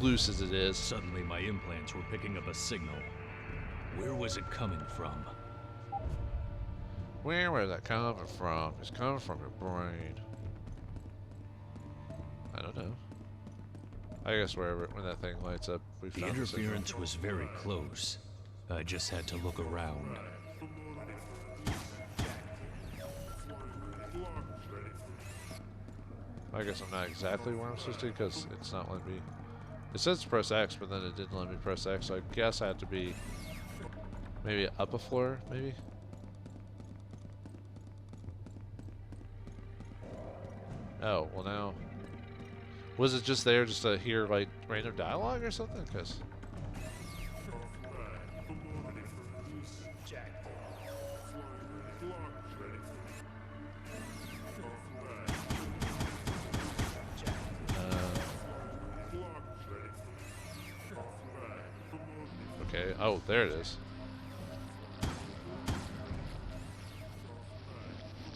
loose as it is. Suddenly my implants were picking up a signal. Where was it coming from? Where was that coming from? It's coming from your brain. I don't know. I guess when that thing lights up, we found the interference was very close. I just had to look around. I guess I'm not exactly where I'm supposed to because it's not letting me. It says press X, but then it didn't let me press X, so I guess I have to be maybe up a floor, maybe? Oh, well now. Was it just there just to hear like random dialogue or something? Because. Okay, oh, there it is.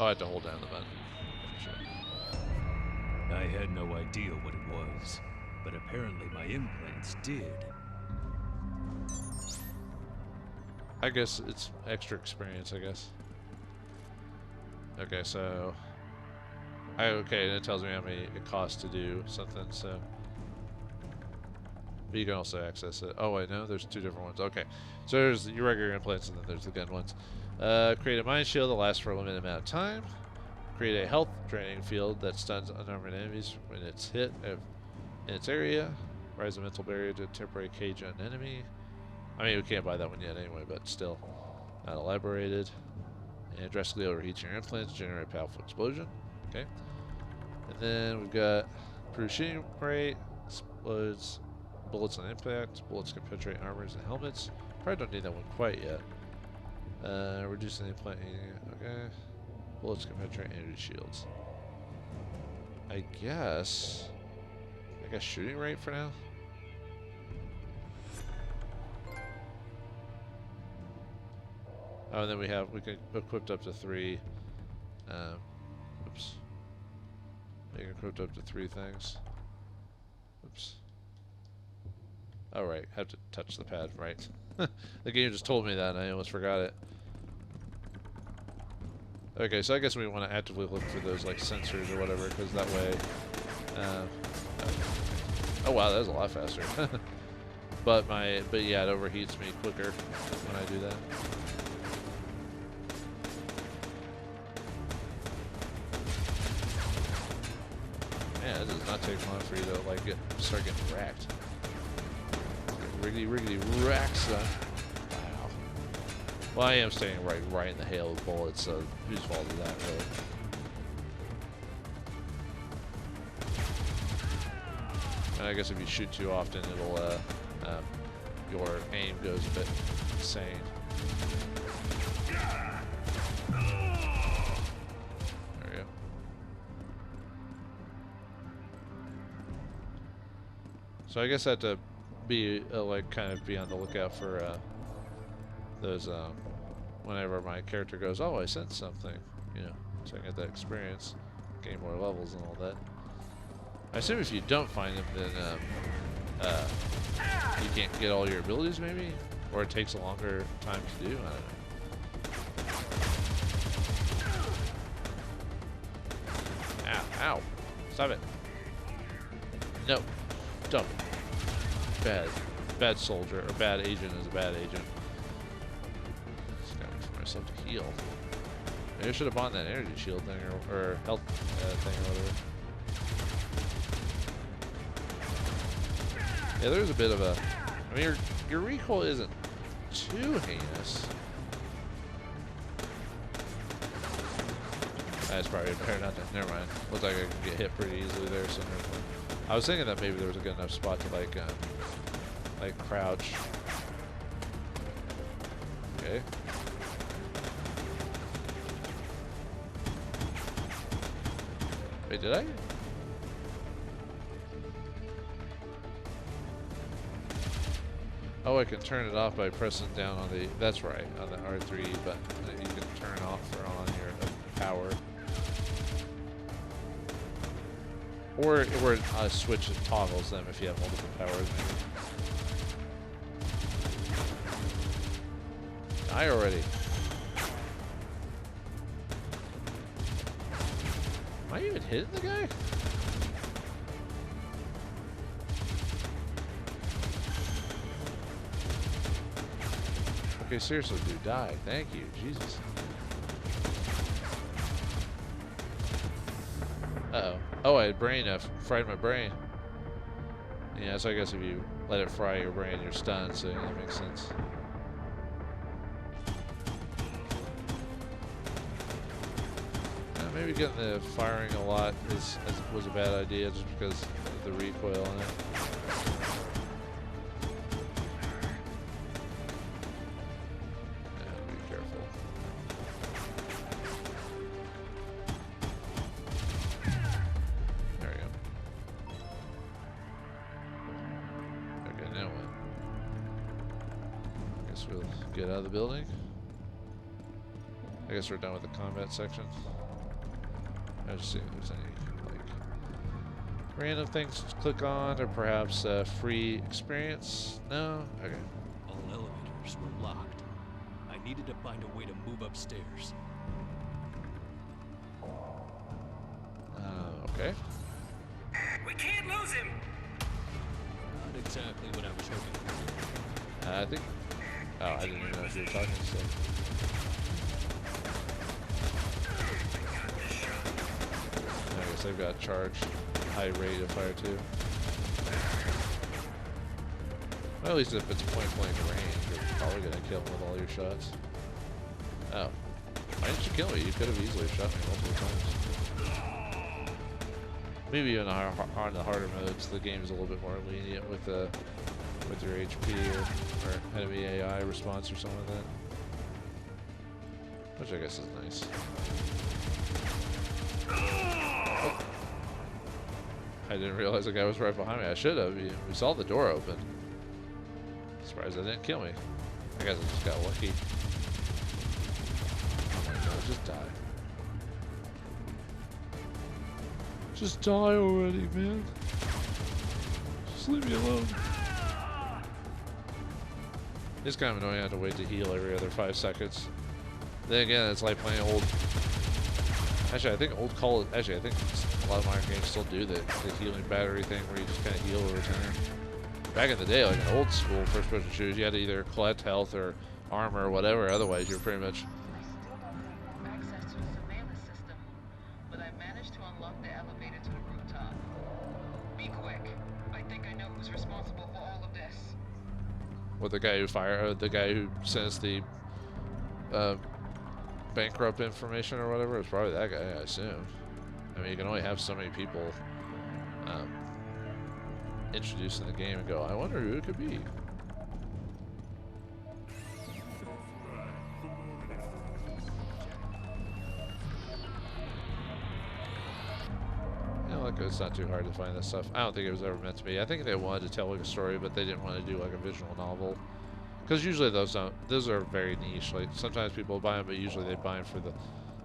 Oh, I have to hold down the button. Sure. I had no idea what it was, but apparently my implants did. I guess it's extra experience, I guess. Okay, so... okay, and it tells me how many it costs to do something, so... But you can also access it. Oh, wait, no, there's two different ones. Okay, so there's your regular implants, and then there's the gun ones. Create a mind shield that lasts for a limited amount of time. Create a health draining field that stuns unarmored enemies when it's hit in its area. Rise a mental barrier to temporary cage an enemy. I mean, we can't buy that one yet anyway, but still not elaborated. And drastically overheats your implants, generate a powerful explosion. Okay. And then we've got improved shooting rate, explodes bullets on impact. Bullets can penetrate armors and helmets. Probably don't need that one quite yet. Reducing the implant. Okay. Bullets can penetrate energy shields. I guess shooting rate for now. Oh, and then we can equip up to 3. Oops. We can equip up to 3 things. Oops. Oh, right. Have to touch the pad, right. The game just told me that and I almost forgot it. Okay, so I guess we want to actively look for those like sensors or whatever, because that way... oh wow, that was a lot faster. but yeah, it overheats me quicker when I do that. Man, it does not take long for you to like start getting racked. Riggedy rack, son. Wow. Well, I am staying right in the hail of bullets, so whose fault is that, really? And I guess if you shoot too often, it'll your aim goes a bit insane. There we go. So I guess I have to be like kind of be on the lookout for those whenever my character goes, oh, I sent something, you know, so I get that experience, gain more levels and all that. I assume if you don't find them, then you can't get all your abilities, maybe, or it takes a longer time to do. I don't know. Ow! Ow! Stop it! No! Dump. Bad soldier, or bad agent is a bad agent. Just gotta wait for myself to heal. Maybe I should have bought that energy shield thing, or health thing, or whatever. Yeah, there's a bit of a... I mean, your recoil isn't too heinous. That's probably better not to... Never mind. Looks like I can get hit pretty easily there. So I was thinking that maybe there was a good enough spot to, like crouch. Okay. Wait, did I? Oh, I can turn it off by pressing down on the... That's right, on the R3 button. You can turn off or on your power. Or a switch that toggles them if you have multiple powers, maybe. Die already. Am I even hitting the guy? Okay, seriously, dude, die. Thank you, Jesus. Uh-oh. Oh, I had brain. I fried my brain. Yeah, so I guess if you let it fry your brain, you're stunned, so yeah, that makes sense. Maybe getting the firing a lot was a bad idea just because of the recoil on it. Yeah, be careful. There we go. Okay, now what? I guess we'll get out of the building. I guess we're done with the combat section. I'll just see if there's any like random things to click on, or perhaps a free experience. No? Okay. All elevators were locked. I needed to find a way to move upstairs. Okay. We can't lose him. Not exactly what I was hoping for. I think. Oh, I didn't even know if you were talking still. They've got charged high rate of fire too. Well, at least if it's point blank range, you're probably gonna kill him with all your shots. Oh, why didn't you kill me? You could have easily shot me multiple times. Maybe even on the harder modes, the game is a little bit more lenient with your HP or enemy AI response or something like that, which I guess is nice. I didn't realize the guy was right behind me. I should have. We saw the door open. Surprised that didn't kill me. I guess I just got lucky. Oh my god, just die. Just die already, man. Just leave me alone. It's kind of annoying I have to wait to heal every other 5 seconds. Then again, it's like playing old... Actually, I think Actually, I think a lot of modern games still do the healing battery thing where you just kind of heal over time. Back in the day, like in old school first-person shooters, you had to either collect health or armor or whatever. Otherwise, you're pretty much... I still don't have full access to the surveillance system, but I managed to unlock the elevator to the rooftop. Be quick. I think I know who's responsible for all of this. What, the guy who the guy who sent us the bankrupt information or whatever? It's probably that guy, I assume. I mean, you can only have so many people introduced in the game and go, I wonder who it could be. You know, like, it's not too hard to find this stuff. I don't think it was ever meant to be. I think they wanted to tell like a story, but they didn't want to do like a visual novel. Because usually those are very niche. Like sometimes people buy them, but usually they buy them for the.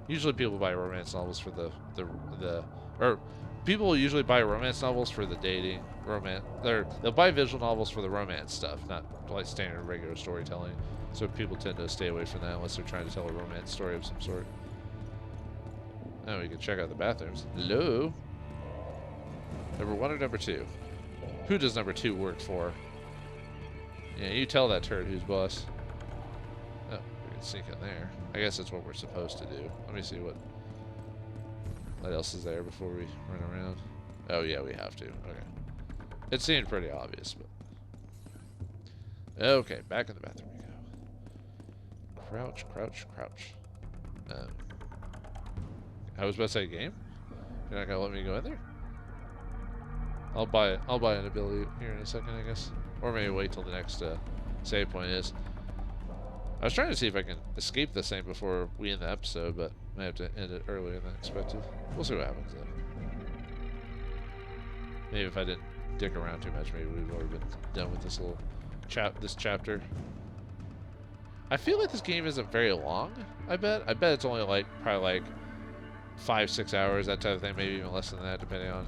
Usually people buy romance novels for or people usually buy romance novels for the dating romance. They'll buy visual novels for the romance stuff, not like standard regular storytelling. So people tend to stay away from that unless they're trying to tell a romance story of some sort. Now we can check out the bathrooms. Hello. Number 1 or number 2? Who does number 2 work for? Yeah, you tell that turd who's boss. Oh, we can sneak in there. I guess that's what we're supposed to do. Let me see what else is there before we run around. Oh yeah, we have to. Okay. It seemed pretty obvious, but... Okay, back in the bathroom we go. Crouch, crouch, crouch. I was about to say game? You're not gonna let me go in there? I'll buy an ability here in a second, I guess. Or maybe wait till the next save point is. I was trying to see if I can escape this thing before we end the episode, but I have to end it earlier than expected. We'll see what happens though. Maybe if I didn't dick around too much, maybe we've already been done with this little chapter. I feel like this game isn't very long. I bet it's only like probably like 5-6 hours, that type of thing. Maybe even less than that, depending on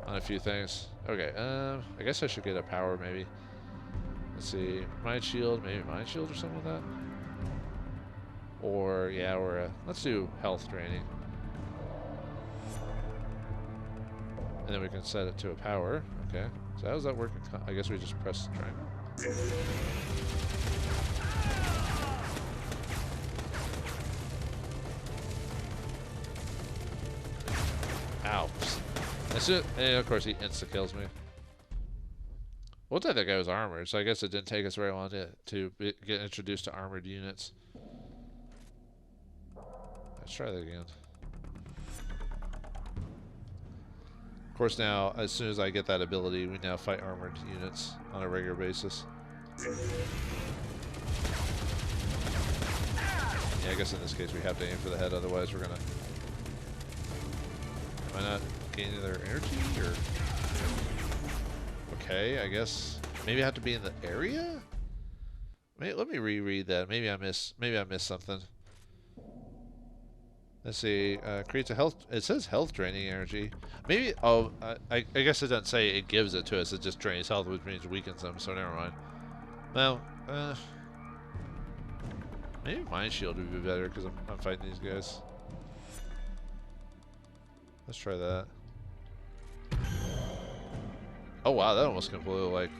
a few things. Okay, I guess I should get a power maybe. Let's see, mind shield, maybe mind shield or something like that. Or yeah, let's do health draining. And then we can set it to a power. Okay, so how does that work? I guess we just press the triangle. Ow. And of course he insta-kills me. Looks like that guy was armored, so I guess it didn't take us very long to get introduced to armored units. Let's try that again. Of course now, as soon as I get that ability, we now fight armored units on a regular basis. Yeah, I guess in this case we have to aim for the head, otherwise we're gonna... Am I not gaining their energy, or... Okay, I guess... Maybe I have to be in the area? Let me reread that. Maybe I missed something. Let's see. Creates a health... It says health draining energy. Maybe... Oh, I guess it doesn't say it gives it to us. It just drains health, which means weakens them, so never mind. Well, maybe Mind Shield would be better because I'm fighting these guys. Let's try that. Oh wow, that almost completely like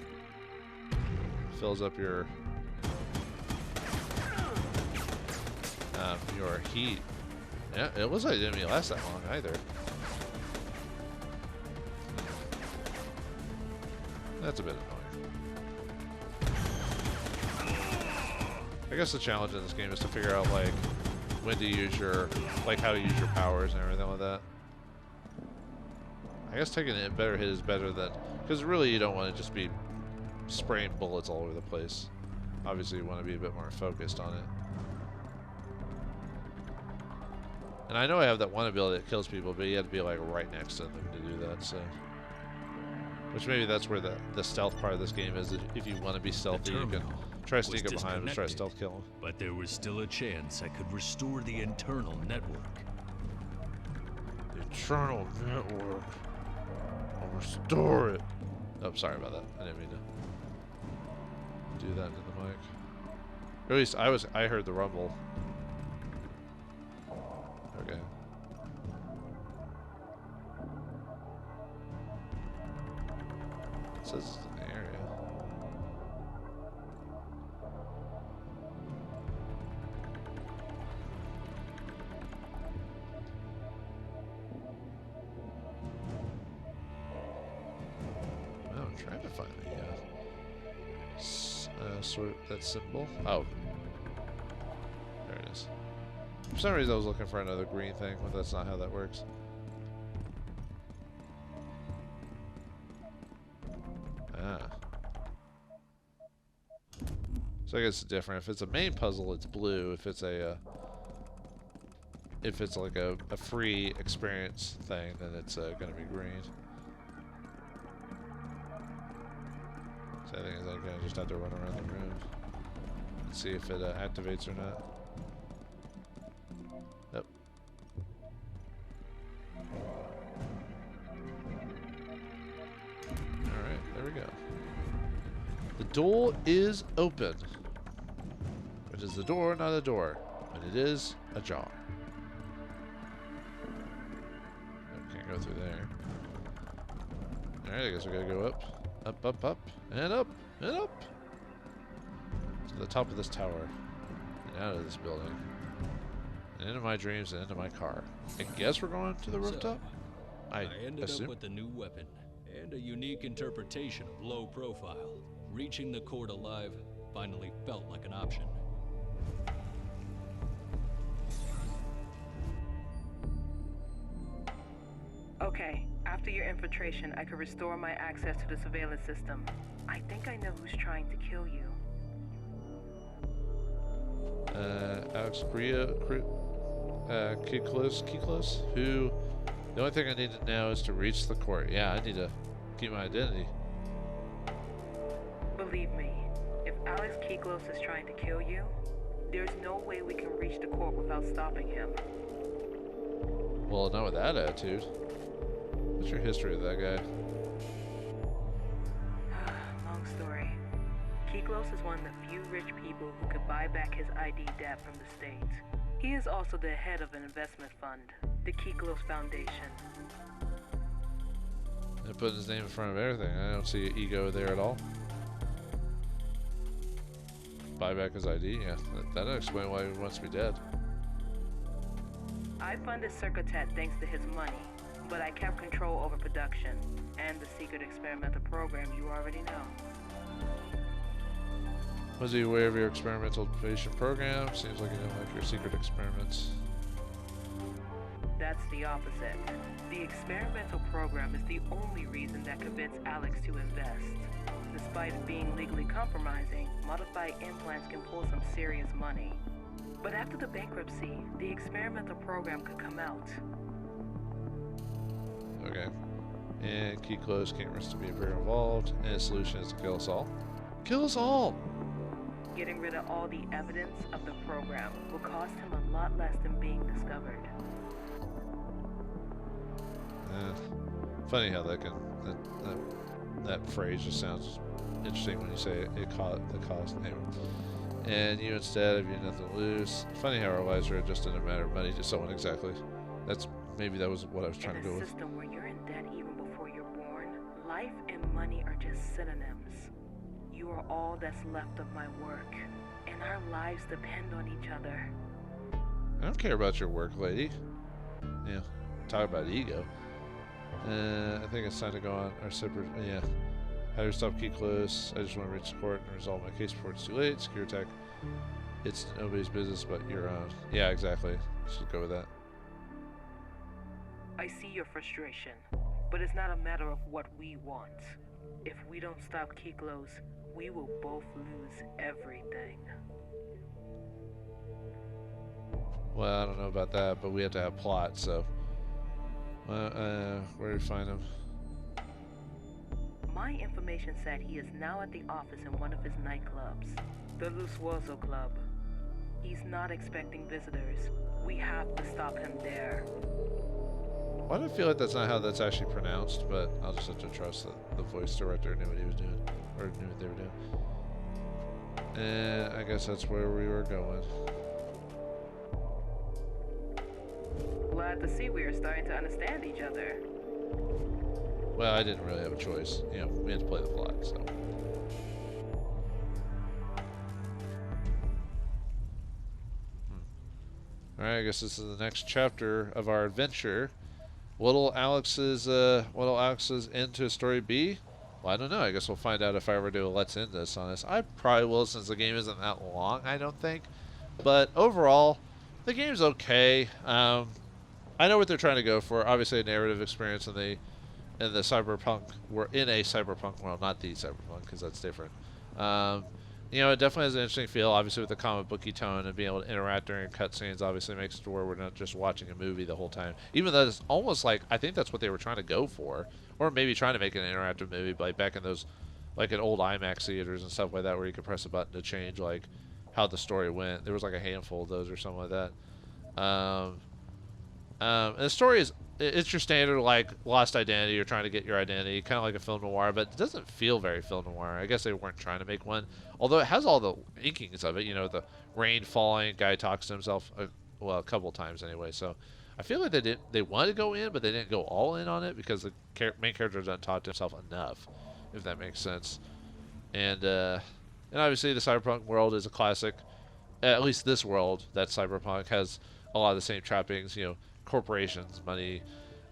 fills up your heat. Yeah, it looks like it didn't even last that long either. That's a bit annoying. I guess the challenge in this game is to figure out like when to use your, like how to use your powers and everything like that. I guess taking a better hit is better than, because really you don't want to just be spraying bullets all over the place. Obviously you want to be a bit more focused on it. And I know I have that one ability that kills people, but you have to be like right next to them to do that, so. Which maybe that's where the stealth part of this game is. If you want to be stealthy, you can try to sneak up behind him and try to stealth kill him. But there was still a chance I could restore the internal network. The internal network. I'll restore it. Oh, sorry about that. I didn't mean to do that into the mic. Or at least I heard the rumble. Okay. It says it's in the area. Oh, I'm trying to find the sort that symbol. Oh, there it is. For some reason I was looking for another green thing, but that's not how that works. Ah. So I guess it's different. If it's a main puzzle, it's blue. If it's like a free experience thing, then it's gonna be green. So I think I kinda just have to run around the room and see if it activates or not. Yep. Alright, there we go. The door is open. It is the door, not a door. But it is ajar. Oh, can't go through there. Alright, I guess we gotta go up. Up, up, up, and up, and up. To the top of this tower. And out of this building. And into my dreams and into my car. I guess we're going to the rooftop? I ended assume. up with a new weapon and a unique interpretation of low profile. Reaching the court alive finally felt like an option. Okay, after your infiltration, I could restore my access to the surveillance system. I think I know who's trying to kill you. Alex Bria, Keyclose, who, the only thing I need to know is to reach the court. Yeah, I need to keep my identity. Believe me, if Alex Keyclose is trying to kill you, there's no way we can reach the court without stopping him. Well, not with that attitude. What's your history with that guy? Long story. Keyclose is one of the few rich people who could buy back his ID debt from the state. He is also the head of an investment fund, the Keyclose Foundation. I put his name in front of everything. I don't see ego there at all. Buy back his ID? Yeah, that'll explain why he wants to be dead. I funded Circuitet thanks to his money, but I kept control over production and the secret experimental program you already know. Was he aware of your experimental patient program? Seems like you didn't like your secret experiments. That's the opposite. The experimental program is the only reason that convinced Alex to invest. Despite it being legally compromising, modified implants can pull some serious money. But after the bankruptcy, the experimental program could come out. Okay. And key closed, can't risk to be very involved. And the solution is to kill us all. Kill us all! Getting rid of all the evidence of the program will cost him a lot less than being discovered. Funny how that can that phrase just sounds interesting when you say it. The cost anyway. And you instead have you nothing to lose. Funny how our lives are just in a matter of money to someone exactly. Maybe that was what I was trying to go with. In a system where you're in debt even before you're born, life and money are just synonyms. You are all that's left of my work, and our lives depend on each other. I don't care about your work, lady. Yeah, talk about ego. I think it's time to go on our separate. Yeah. How do you stop key close? I just want to reach the court and resolve my case before it's too late. Secure tech. It's nobody's business but your own. Yeah, exactly. Should go with that. I see your frustration, but it's not a matter of what we want. If we don't stop Kiklos, we will both lose everything. Well, I don't know about that, but we have to have plot, so. Where do we find him? My information said he is now at the office in one of his nightclubs, the Lusuoso Club. He's not expecting visitors. We have to stop him there. Why do I feel like that's not how that's actually pronounced, but I'll just have to trust that the voice director knew what he was doing, or knew what they were doing. And I guess that's where we were going. Glad to see we are starting to understand each other. Well, I didn't really have a choice. You know, we had to play the plot, so. Alright, I guess this is the next chapter of our adventure. What'll Alex's end to a story be? Well, I don't know. I guess we'll find out if I ever do a Let's End This on this. I probably will, since the game isn't that long, I don't think. But overall, the game's okay. I know what they're trying to go for. Obviously, a narrative experience in the cyberpunk. We're in a cyberpunk world, not the cyberpunk, because that's different. You know, it definitely has an interesting feel. Obviously, with the comic booky tone and being able to interact during cutscenes, obviously makes it to where we're not just watching a movie the whole time. Even though it's almost like I think that's what they were trying to go for, or maybe trying to make an interactive movie, like back in those, like in old IMAX theaters and stuff like that, where you could press a button to change like how the story went. There was like a handful of those or something like that. And the story it's your standard, like, lost identity. You're trying to get your identity, kind of like a film noir, but it doesn't feel very film noir. I guess they weren't trying to make one, although it has all the inkings of it. You know, the rain falling, guy talks to himself, well, a couple times anyway. So I feel like they wanted to go in, but they didn't go all in on it because the main character doesn't talk to himself enough, if that makes sense. And obviously the cyberpunk world is a classic. At least this world, that cyberpunk has a lot of the same trappings. You know, corporations, money.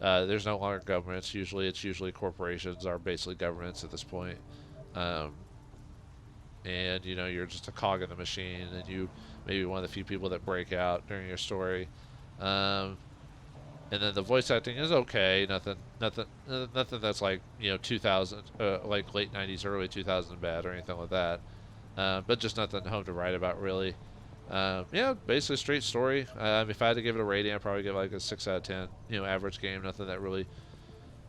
There's no longer governments. It's usually corporations are basically governments at this point. And you know, you're just a cog in the machine, and you maybe one of the few people that break out during your story. And then the voice acting is okay. Nothing that's like, you know, 2000, like late 90s, early 2000 bad or anything like that. But just nothing home to write about really. Yeah, basically a straight story. If I had to give it a rating, I'd probably give it like a 6 out of 10. You know, average game. Nothing that really,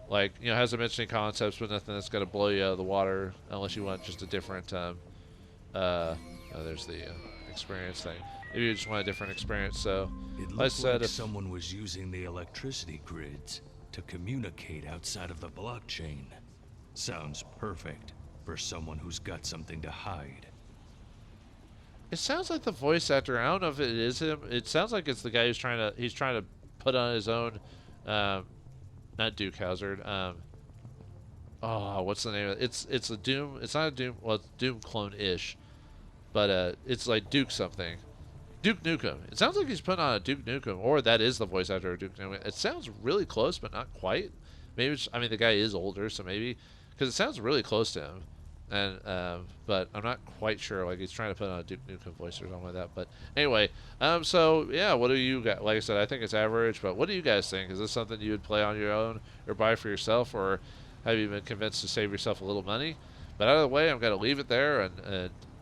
like, you know, has some interesting concepts, but nothing that's going to blow you out of the water unless you want just a different, there's the experience thing. Maybe you just want a different experience. So, It like I looked said, like someone was using the electricity grids to communicate outside of the blockchain. Sounds perfect for someone who's got something to hide. it sounds like the voice actor. I don't know if it is him. It sounds like it's the guy who's trying to put on his own, not Duke Hazard. Oh, what's the name of it? It's a Doom. It's not a Doom. Well, it's Doom clone-ish, but it's like Duke something. Duke Nukem. It sounds like he's putting on a Duke Nukem, or that is the voice actor of Duke Nukem. It sounds really close, but not quite. Maybe it's, I mean, the guy is older, so maybe, because it sounds really close to him. And but I'm not quite sure. Like, he's trying to put on a Duke Nukem voice or something like that. But anyway, so yeah, what do you got? Like I said, I think it's average. But what do you guys think? Is this something you would play on your own or buy for yourself, or have you been convinced to save yourself a little money? But either way, I'm gonna leave it there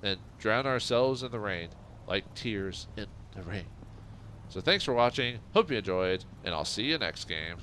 and drown ourselves in the rain, like tears in the rain. So thanks for watching. Hope you enjoyed, and I'll see you next game.